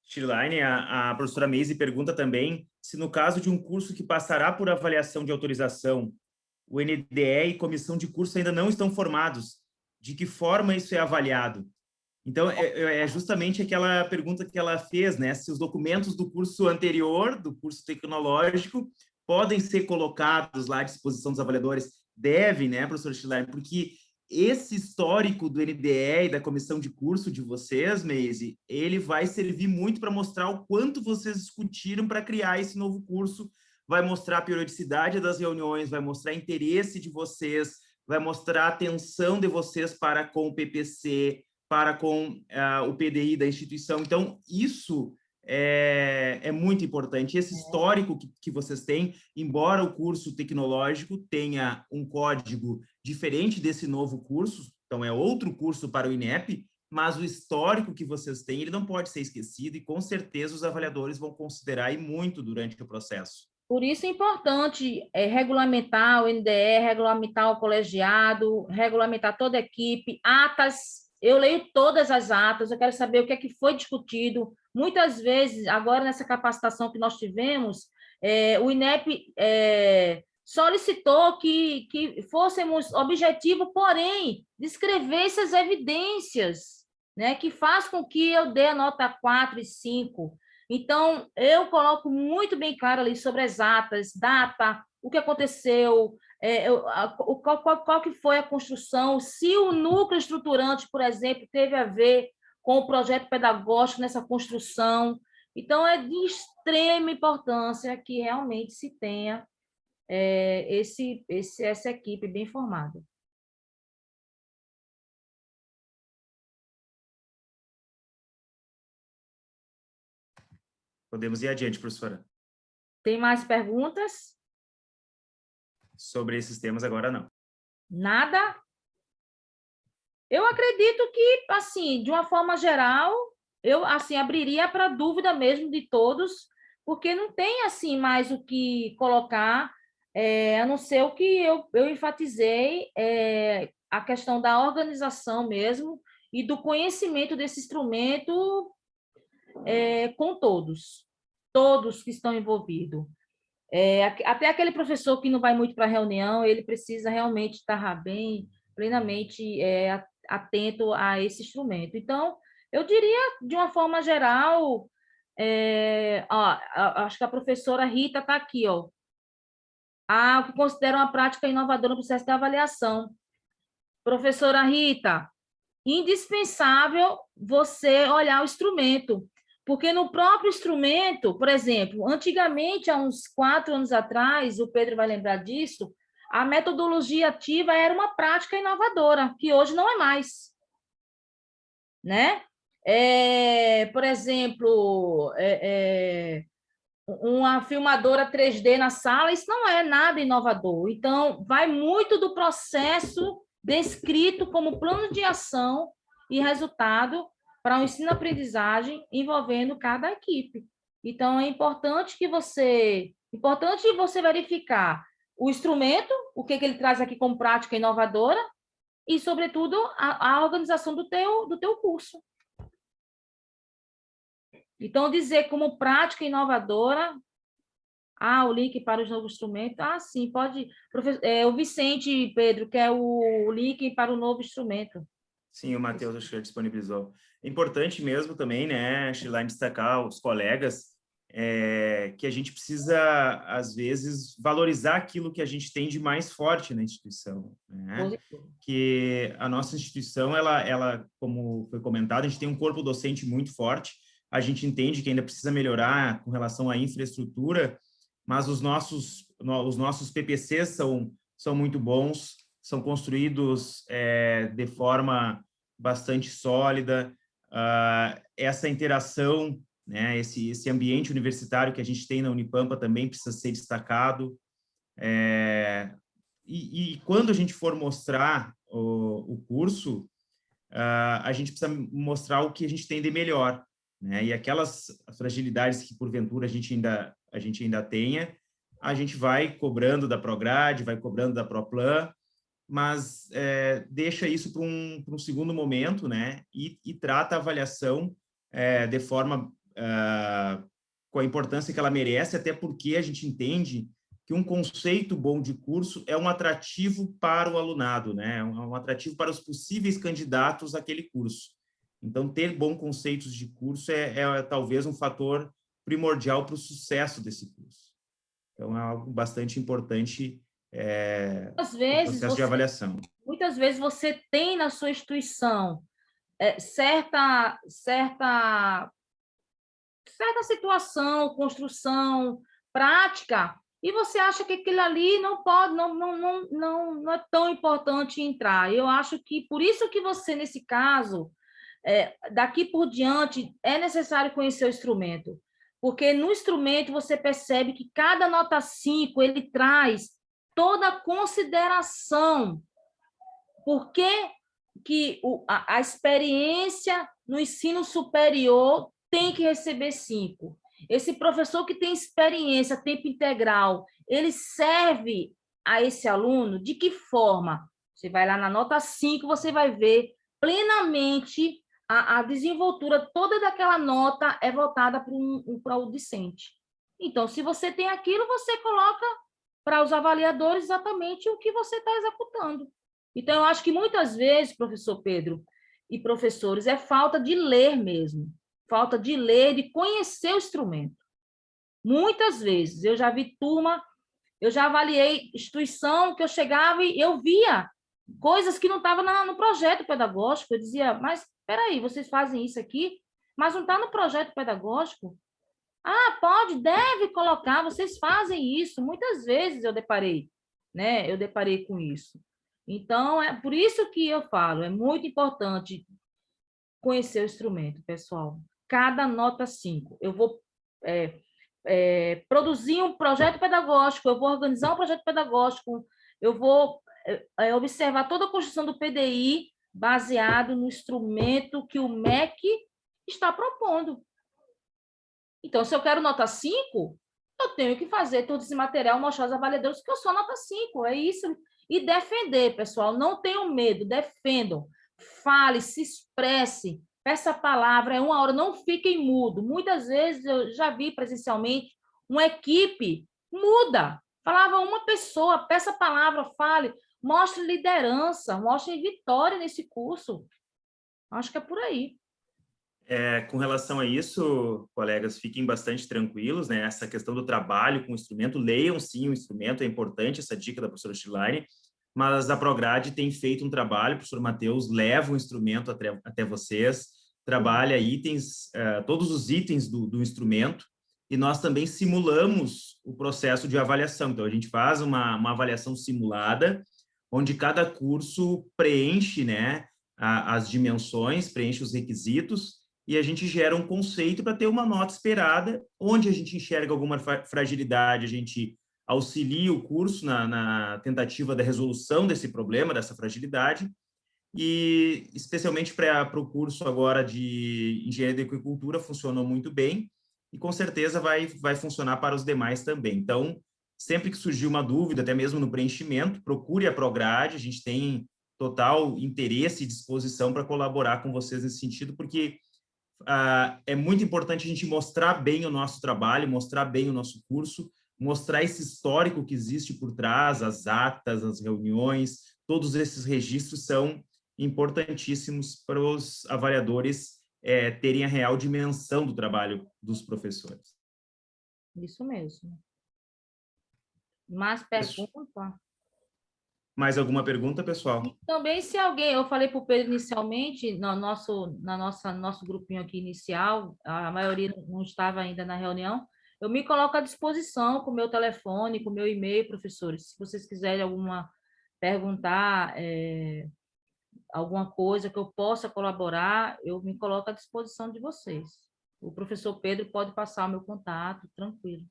Shirlane, a professora Meise pergunta também se no caso de um curso que passará por avaliação de autorização, o NDE e comissão de curso ainda não estão formados, de que forma isso é avaliado? Então, é justamente aquela pergunta que ela fez, né? Se os documentos do curso anterior, do curso tecnológico, podem ser colocados lá à disposição dos avaliadores. Deve, né, professor Shirlane? Porque esse histórico do NDE e da comissão de curso de vocês, Meise, ele vai servir muito para mostrar o quanto vocês discutiram para criar esse novo curso, vai mostrar a periodicidade das reuniões, vai mostrar interesse de vocês, vai mostrar a atenção de vocês para com o PPC, para com o PDI da instituição. Então, isso é muito importante. Esse histórico que vocês têm, embora o curso tecnológico tenha um código diferente desse novo curso, então é outro curso para o INEP, mas o histórico que vocês têm, ele não pode ser esquecido e, com certeza, os avaliadores vão considerar e muito durante o processo. Por isso é importante regulamentar o NDE, regulamentar o colegiado, regulamentar toda a equipe, atas. Eu leio todas as atas, eu quero saber o que é que foi discutido. Muitas vezes, agora nessa capacitação que nós tivemos, o INEP solicitou que fôssemos objetivo, porém, descrevesse as evidências, né, que faz com que eu dê a nota 4 e 5. Então, eu coloco muito bem claro ali sobre as atas, data, o que aconteceu, qual que foi a construção, se o núcleo estruturante, por exemplo, teve a ver com o projeto pedagógico nessa construção. Então, é de extrema importância que realmente se tenha essa equipe bem formada. Podemos ir adiante, professora. Tem mais perguntas? Sobre esses temas agora, não. Nada? Eu acredito que, assim, de uma forma geral, eu assim abriria para dúvida mesmo de todos, porque não tem assim mais o que colocar, a não ser o que eu enfatizei, a questão da organização mesmo e do conhecimento desse instrumento com todos que estão envolvidos. Até aquele professor que não vai muito para a reunião, ele precisa realmente estar bem, plenamente atento a esse instrumento. Então, eu diria, de uma forma geral, acho que a professora Rita está aqui, ó. O que considera uma prática inovadora no processo de avaliação. Professora Rita, indispensável você olhar o instrumento, porque no próprio instrumento, por exemplo, antigamente, há uns 4 anos atrás, o Pedro vai lembrar disso, a metodologia ativa era uma prática inovadora, que hoje não é mais. Né? Por exemplo, uma filmadora 3D na sala, isso não é nada inovador. Então, vai muito do processo descrito como plano de ação e resultado para o ensino-aprendizagem envolvendo cada equipe. Então, é importante você verificar o instrumento, o que ele traz aqui como prática inovadora, e, sobretudo, a organização do teu curso. Então, dizer como prática inovadora, o link para os novos instrumentos, sim, pode... o Vicente, Pedro, quer o link para o novo instrumento. Sim, o Matheus acho que disponibilizou. É importante mesmo também, né, Sheila, destacar os colegas, que a gente precisa, às vezes, valorizar aquilo que a gente tem de mais forte na instituição, né? Que a nossa instituição, ela, como foi comentado, a gente tem um corpo docente muito forte, a gente entende que ainda precisa melhorar com relação à infraestrutura, mas os nossos PPCs são muito bons, são construídos de forma bastante sólida, essa interação, né, esse ambiente universitário que a gente tem na Unipampa também precisa ser destacado, e quando a gente for mostrar o curso, a gente precisa mostrar o que a gente tem de melhor, né, e aquelas fragilidades que porventura a gente ainda tenha, a gente vai cobrando da Prograde, vai cobrando da Proplan, mas deixa isso para um segundo momento, né, e trata a avaliação de forma com a importância que ela merece, até porque a gente entende que um conceito bom de curso é um atrativo para o alunado, né, um atrativo para os possíveis candidatos àquele curso. Então, ter bons conceitos de curso é talvez um fator primordial para o sucesso desse curso. Então, é algo bastante importante às vezes, processo de avaliação. Muitas vezes você tem na sua instituição certa situação, construção, prática, e você acha que aquilo ali não pode, não é tão importante entrar. Eu acho que, por isso que você, nesse caso, daqui por diante, é necessário conhecer o instrumento, porque no instrumento você percebe que cada nota 5, ele traz toda a consideração, porque que a experiência no ensino superior tem que receber 5. Esse professor que tem experiência tempo integral, ele serve a esse aluno de que forma? Você vai lá na nota 5, você vai ver plenamente a desenvoltura toda daquela nota é voltada para o discente. Então, se você tem aquilo, você coloca para os avaliadores exatamente o que você está executando. Então, eu acho que muitas vezes, professor Pedro e professores, é falta de ler mesmo, falta de ler, de conhecer o instrumento. Muitas vezes, eu já vi turma, eu já avaliei instituição que eu chegava e eu via coisas que não estavam no projeto pedagógico. Eu dizia, mas espera aí, vocês fazem isso aqui, mas não está no projeto pedagógico? Ah, pode, deve colocar, vocês fazem isso. Muitas vezes eu deparei, né? Eu deparei com isso. Então, é por isso que eu falo, é muito importante conhecer o instrumento, pessoal. Cada nota 5. Eu vou produzir um projeto pedagógico, eu vou organizar um projeto pedagógico, eu vou observar toda a construção do PDI baseado no instrumento que o MEC está propondo. Então, se eu quero nota 5, eu tenho que fazer todo esse material, mostrar aos avaliadores que eu sou nota 5, é isso. E defender, pessoal, não tenham medo, defendam, fale, se expresse, peça a palavra, é 1 hora, não fiquem mudo. Muitas vezes, eu já vi presencialmente, uma equipe muda, falava uma pessoa, peça a palavra, fale, mostre liderança, mostre vitória nesse curso. Acho que é por aí. Com relação a isso, colegas, fiquem bastante tranquilos, né? Essa questão do trabalho com o instrumento, leiam sim o instrumento, é importante essa dica da professora Shirlane, mas a Prograde tem feito um trabalho, o professor Matheus leva o instrumento até vocês, trabalha itens, todos os itens do instrumento, e nós também simulamos o processo de avaliação. Então, a gente faz uma avaliação simulada, onde cada curso preenche, né, as dimensões, preenche os requisitos, e a gente gera um conceito para ter uma nota esperada, onde a gente enxerga alguma fragilidade, a gente auxilia o curso na tentativa da resolução desse problema, dessa fragilidade, e especialmente para o curso agora de Engenharia de Aquicultura funcionou muito bem, e com certeza vai funcionar para os demais também. Então, sempre que surgir uma dúvida, até mesmo no preenchimento, procure a Prograde, a gente tem total interesse e disposição para colaborar com vocês nesse sentido, porque é muito importante a gente mostrar bem o nosso trabalho, mostrar bem o nosso curso, mostrar esse histórico que existe por trás, as atas, as reuniões, todos esses registros são importantíssimos para os avaliadores terem a real dimensão do trabalho dos professores. Isso mesmo. Mais pergunta? Mais alguma pergunta, pessoal? E também, se alguém, eu falei para o Pedro inicialmente, no nosso grupinho aqui inicial, a maioria não estava ainda na reunião, eu me coloco à disposição com o meu telefone, com o meu e-mail, professores. Se vocês quiserem perguntar alguma coisa que eu possa colaborar, eu me coloco à disposição de vocês. O professor Pedro pode passar o meu contato, tranquilo.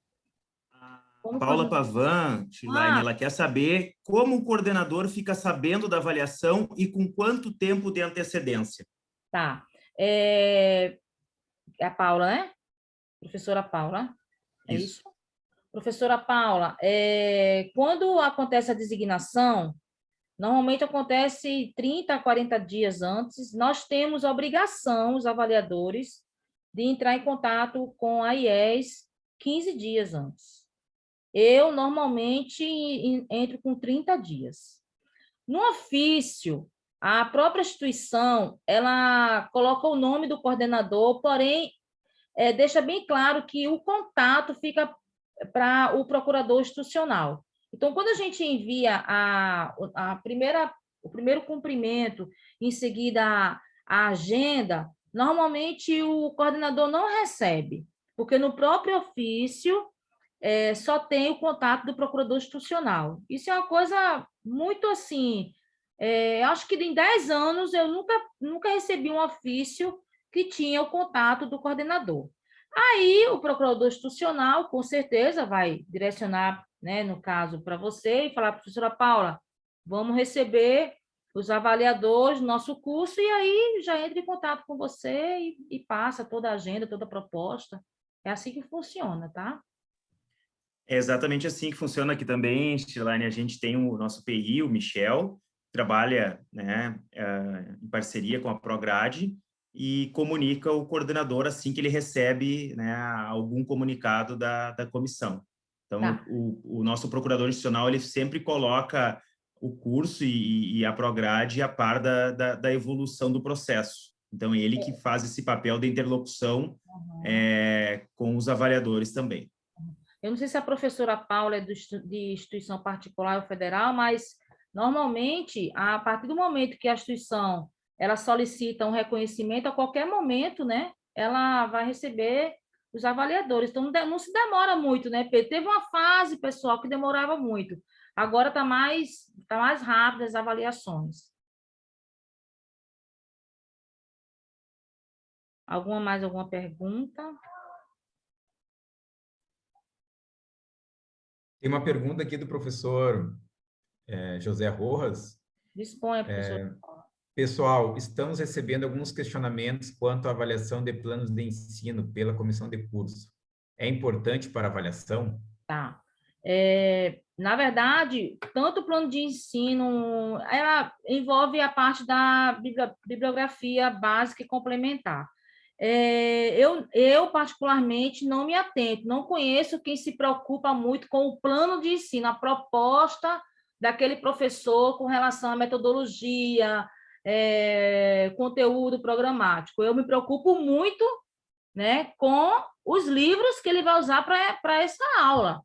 Paula Pavan, Shirlane, ela quer saber como o coordenador fica sabendo da avaliação e com quanto tempo de antecedência. Tá. É a Paula, né? Professora Paula. É isso? Professora Paula, quando acontece a designação, normalmente acontece 30 a 40 dias antes, nós temos a obrigação, os avaliadores, de entrar em contato com a IES 15 dias antes. Eu, normalmente, entro com 30 dias. No ofício, a própria instituição, ela coloca o nome do coordenador, porém, deixa bem claro que o contato fica para o procurador institucional. Então, quando a gente envia o primeiro cumprimento, em seguida a agenda, normalmente o coordenador não recebe, porque no próprio ofício só tem o contato do procurador institucional. Isso é uma coisa muito assim, acho que em 10 anos eu nunca recebi um ofício que tinha o contato do coordenador. Aí o procurador institucional, com certeza, vai direcionar, né, no caso, para você e falar, professora Paula, vamos receber os avaliadores do nosso curso, e aí já entra em contato com você e passa toda a agenda, toda a proposta. É assim que funciona, tá? É exatamente assim que funciona aqui também, Stilane. A gente tem o nosso PI, o Michel, trabalha, né, em parceria com a Prograde e comunica o coordenador assim que ele recebe, né, algum comunicado da comissão. Então, Tá. o nosso procurador institucional, ele sempre coloca o curso e a Prograde a par da evolução do processo. Então, é ele que faz esse papel de interlocução com os avaliadores também. Eu não sei se a professora Paula é de instituição particular ou federal, mas normalmente, a partir do momento que a instituição ela solicita um reconhecimento, a qualquer momento, né, ela vai receber os avaliadores. Então, não se demora muito, né, Pedro? Teve uma fase, pessoal, que demorava muito. Agora tá mais rápido as avaliações. Alguma pergunta? Tem uma pergunta aqui do professor José Rojas. Disponha, professor. Pessoal, estamos recebendo alguns questionamentos quanto à avaliação de planos de ensino pela comissão de curso. É importante para a avaliação? Tá. Na verdade, tanto o plano de ensino, ela envolve a parte da bibliografia básica e complementar. Eu, particularmente, não me atento, não conheço quem se preocupa muito com o plano de ensino, a proposta daquele professor com relação à metodologia, conteúdo programático. Eu me preocupo muito, né, com os livros que ele vai usar para essa aula.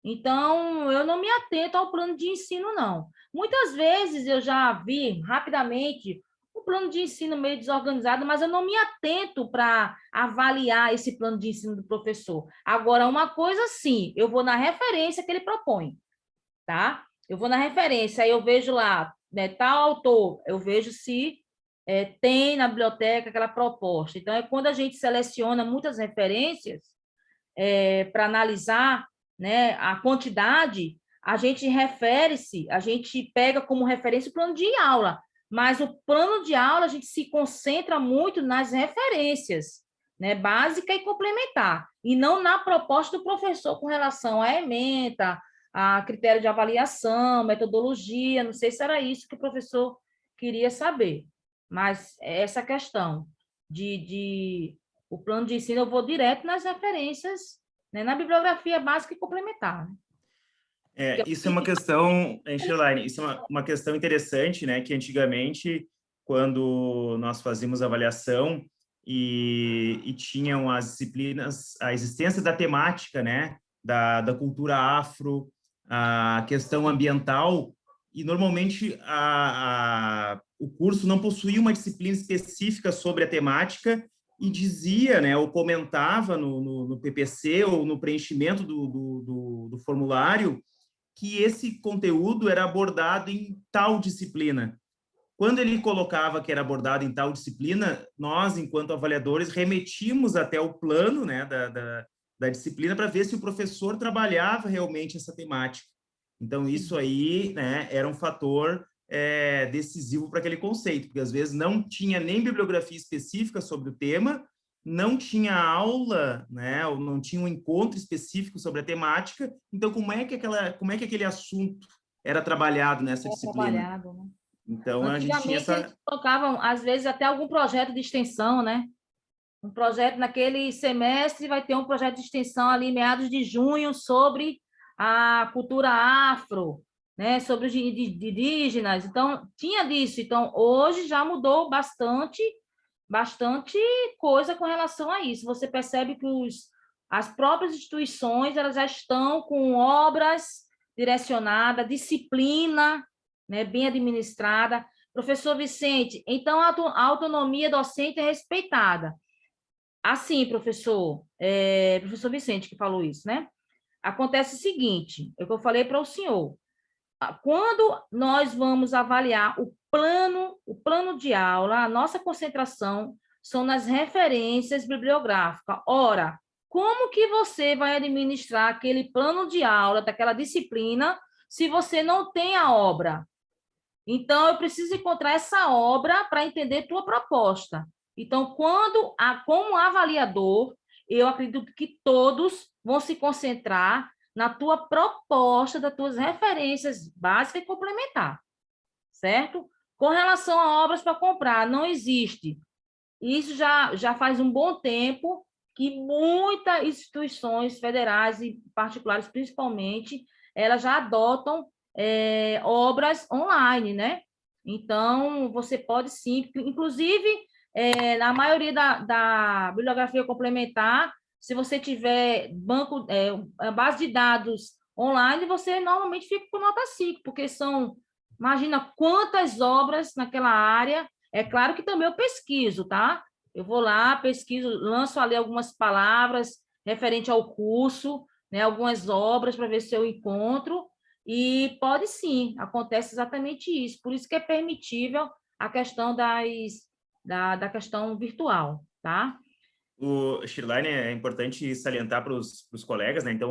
Então, eu não me atento ao plano de ensino, não. Muitas vezes eu já vi rapidamente um plano de ensino meio desorganizado, mas eu não me atento para avaliar esse plano de ensino do professor. Agora, uma coisa sim, eu vou na referência que ele propõe, tá? Eu vou na referência, aí eu vejo lá, né, tal autor, eu vejo se tem na biblioteca aquela proposta. Então, é quando a gente seleciona muitas referências para analisar, né, a quantidade, a gente refere-se, a gente pega como referência o plano de aula, mas o plano de aula a gente se concentra muito nas referências, né, básica e complementar, e não na proposta do professor com relação à ementa, a critério de avaliação, metodologia, não sei se era isso que o professor queria saber, mas essa questão o plano de ensino, eu vou direto nas referências, né, na bibliografia básica e complementar. Né? Isso é uma questão, Angeline, isso é uma questão interessante, né, que antigamente, quando nós fazíamos avaliação e tinham as disciplinas, a existência da temática, né, da cultura afro, a questão ambiental, e normalmente o curso não possuía uma disciplina específica sobre a temática e dizia, né, ou comentava no PPC ou no preenchimento do formulário que esse conteúdo era abordado em tal disciplina. Quando ele colocava que era abordado em tal disciplina, nós, enquanto avaliadores, remetimos até o plano, né, da disciplina para ver se o professor trabalhava realmente essa temática. Então, isso aí, né, era um fator decisivo para aquele conceito, porque às vezes não tinha nem bibliografia específica sobre o tema, não tinha aula, né, ou não tinha um encontro específico sobre a temática. Então, como é que aquele assunto era trabalhado nessa disciplina? Trabalhado, né? Então, a gente tinha Antigamente, eles colocavam, às vezes, até algum projeto de extensão, né? Um projeto naquele semestre, vai ter um projeto de extensão ali, em meados de junho, sobre a cultura afro, né? Sobre os indígenas. Então, tinha disso. Então, hoje já mudou bastante coisa com relação a isso. Você percebe que as próprias instituições elas já estão com obras direcionadas, disciplina, né, bem administrada. Professor Vicente, então a autonomia docente é respeitada. Assim, professor Vicente que falou isso, né? Acontece o seguinte, é o que eu falei para o senhor. Quando nós vamos avaliar o plano de aula, a nossa concentração são nas referências bibliográficas. Ora, como que você vai administrar aquele plano de aula daquela disciplina se você não tem a obra? Então, eu preciso encontrar essa obra para entender tua proposta. Então, como avaliador, eu acredito que todos vão se concentrar na tua proposta, das tuas referências básicas e complementar, certo? Com relação a obras para comprar, não existe. Isso já faz um bom tempo que muitas instituições federais e particulares, principalmente, elas já adotam obras online, né? Então, você pode sim, inclusive, na maioria da bibliografia complementar, se você tiver base de dados online, você normalmente fica com nota 5, porque imagina quantas obras naquela área. É claro que também eu pesquiso, tá? Eu vou lá, pesquiso, lanço ali algumas palavras referente ao curso, né, algumas obras para ver se eu encontro, e pode sim, acontece exatamente isso. Por isso que é permitível a questão da questão virtual, tá? O Shirlane, é importante salientar para os colegas, né? Então,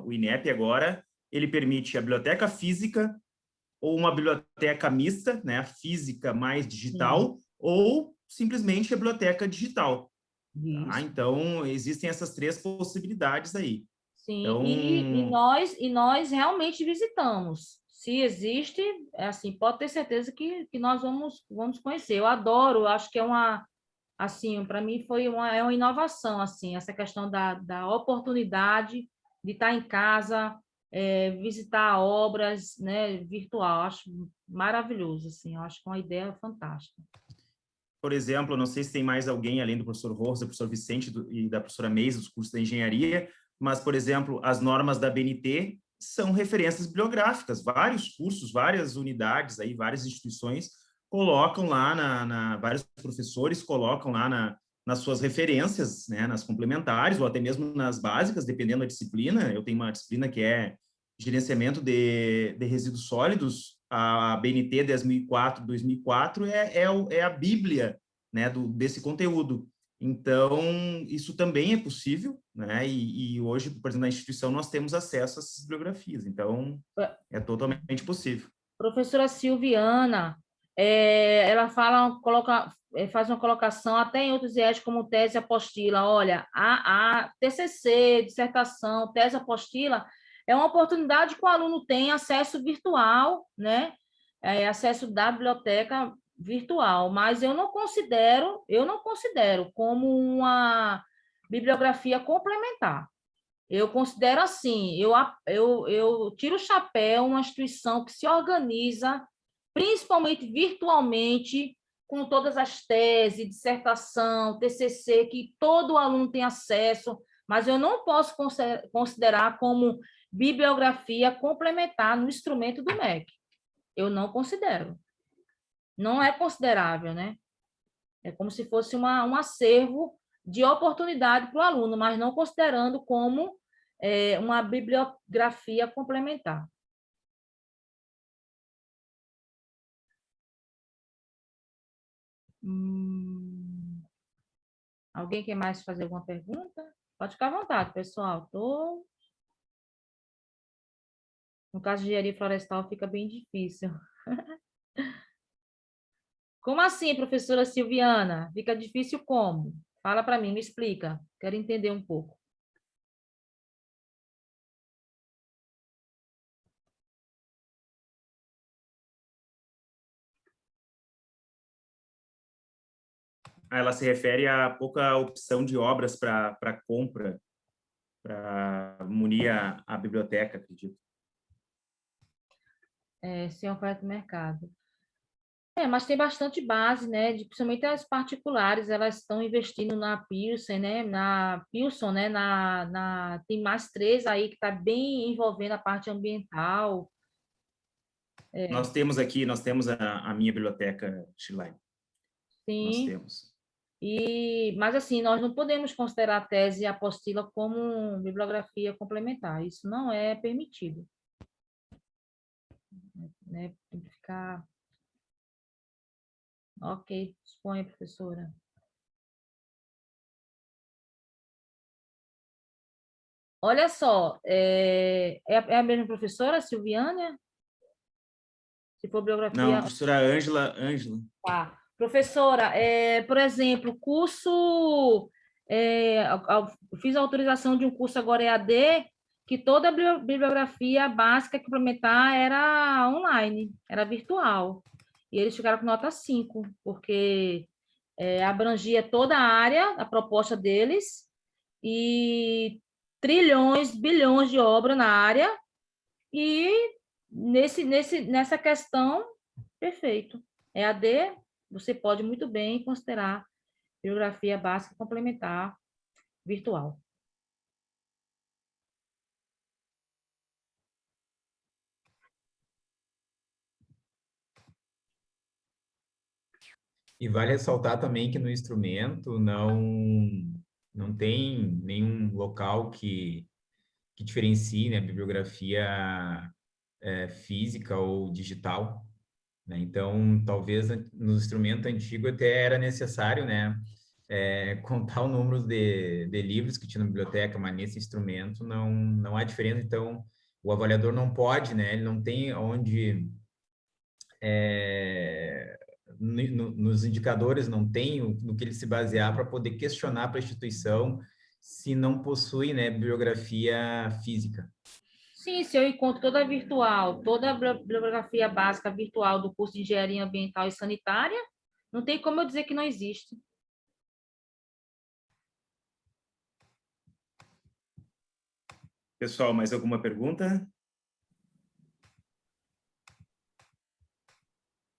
o INEP agora, ele permite a biblioteca física ou uma biblioteca mista, né? Física mais digital, ou simplesmente a biblioteca digital. Tá? Então, existem essas 3 possibilidades aí. Sim, então... nós realmente visitamos. Se existe, assim, pode ter certeza que nós vamos conhecer. Eu adoro, eu acho que assim, para mim é uma inovação, assim, essa questão da oportunidade de estar em casa, visitar obras, né, virtual. Acho maravilhoso, assim, eu acho que é uma ideia fantástica. Por exemplo, não sei se tem mais alguém, além do professor Rosa, do professor Vicente e da professora Meis, dos cursos da engenharia, mas, por exemplo, as normas da BNT são referências bibliográficas. Vários cursos, várias unidades, aí, várias instituições colocam lá, vários professores colocam lá nas suas referências, né, nas complementares, ou até mesmo nas básicas, dependendo da disciplina. Eu tenho uma disciplina que é gerenciamento de resíduos sólidos. A BNT 2004 é a bíblia, né, desse conteúdo. Então, isso também é possível, né? E hoje, por exemplo, na instituição, nós temos acesso a essas bibliografias. Então, é totalmente possível. Professora Silviana, ela faz uma colocação até em outros IES como tese e apostila. Olha, a TCC, dissertação, tese e apostila, é uma oportunidade que o aluno tem acesso virtual, né? Acesso da biblioteca virtual, mas eu não considero como uma bibliografia complementar. Eu considero assim, eu tiro o chapéu uma instituição que se organiza, principalmente virtualmente, com todas as teses, dissertação, TCC, que todo aluno tem acesso, mas eu não posso considerar como bibliografia complementar no instrumento do MEC. Eu não considero. Não é considerável, né? É como se fosse um acervo de oportunidade para o aluno, mas não considerando como uma bibliografia complementar. Alguém quer mais fazer alguma pergunta? Pode ficar à vontade, pessoal. No caso de engenharia florestal, fica bem difícil. Como assim, professora Silviana? Fica difícil como? Fala para mim, me explica. Quero entender um pouco. Ela se refere a pouca opção de obras para compra, para munir a biblioteca, acredito. Sim, oferta do mercado. Mas tem bastante base, né? Principalmente as particulares, elas estão investindo na Pearson, né? Na Pearson, né? Tem mais 3 aí que está bem envolvendo a parte ambiental. Nós temos a minha biblioteca, Shirlane. Sim. Nós temos. Mas, assim, nós não podemos considerar a tese e a apostila como bibliografia complementar. Isso não é permitido, né? Tem que ficar... Ok, exponha, professora. Olha só, é a mesma professora, Silviânia? Se for Não, bibliografia... professora Ângela. Tá. Professora, por exemplo, curso... eu fiz a autorização de um curso agora EAD, que toda a bibliografia básica complementar era online, era virtual. E eles ficaram com nota 5, porque abrangia toda a área, a proposta deles, e trilhões, bilhões de obra na área, e nessa questão, perfeito. EAD, você pode muito bem considerar bibliografia básica complementar virtual. E vale ressaltar também que no instrumento não tem nenhum local que diferencie, né, a bibliografia física ou digital, né? Então, talvez no instrumento antigo até era necessário, né, contar o número de livros que tinha na biblioteca, mas nesse instrumento não há diferença. Então, o avaliador não pode, né, ele não tem onde nos indicadores não tem no que ele se basear para poder questionar para a instituição se não possui, né, bibliografia física. Sim, se eu encontro toda virtual, toda a bibliografia básica virtual do curso de Engenharia Ambiental e Sanitária, não tem como eu dizer que não existe. Pessoal, mais alguma pergunta?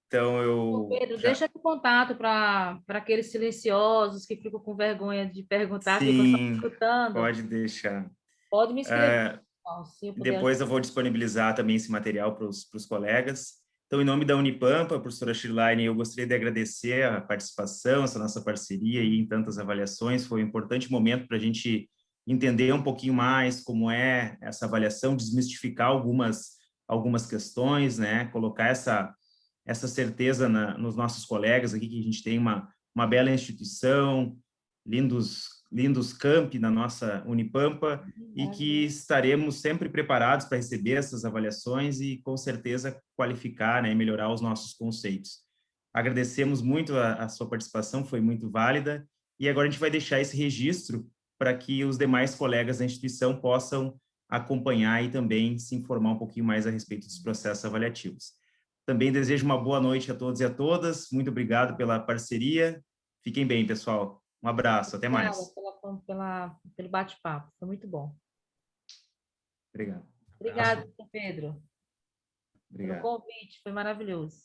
Então, Ô, eu Pedro, já... deixa o contato para aqueles silenciosos que ficam com vergonha de perguntar, ficam só Sim, escutando. pode deixar. Pode me escrever, se eu puder Depois eu vou disponibilizar também esse material para os colegas. Então, em nome da Unipampa, professora Shirlene, eu gostaria de agradecer a participação, essa nossa parceria aí em tantas avaliações. Foi um importante momento para a gente entender um pouquinho mais como é essa avaliação, desmistificar algumas questões, né? Colocar essa certeza nos nossos colegas aqui, que a gente tem uma bela instituição, lindos campi na nossa Unipampa, e que estaremos sempre preparados para receber essas avaliações e, com certeza, qualificar, né, e melhorar os nossos conceitos. Agradecemos muito a sua participação, foi muito válida, e agora a gente vai deixar esse registro para que os demais colegas da instituição possam acompanhar e também se informar um pouquinho mais a respeito dos processos avaliativos. Também desejo uma boa noite a todos e a todas. Muito obrigado pela parceria. Fiquem bem, pessoal. Um abraço. Até Obrigada mais. pelo bate-papo. Foi muito bom. Obrigado. Obrigada, Pedro, pelo Obrigado. convite. Foi maravilhoso.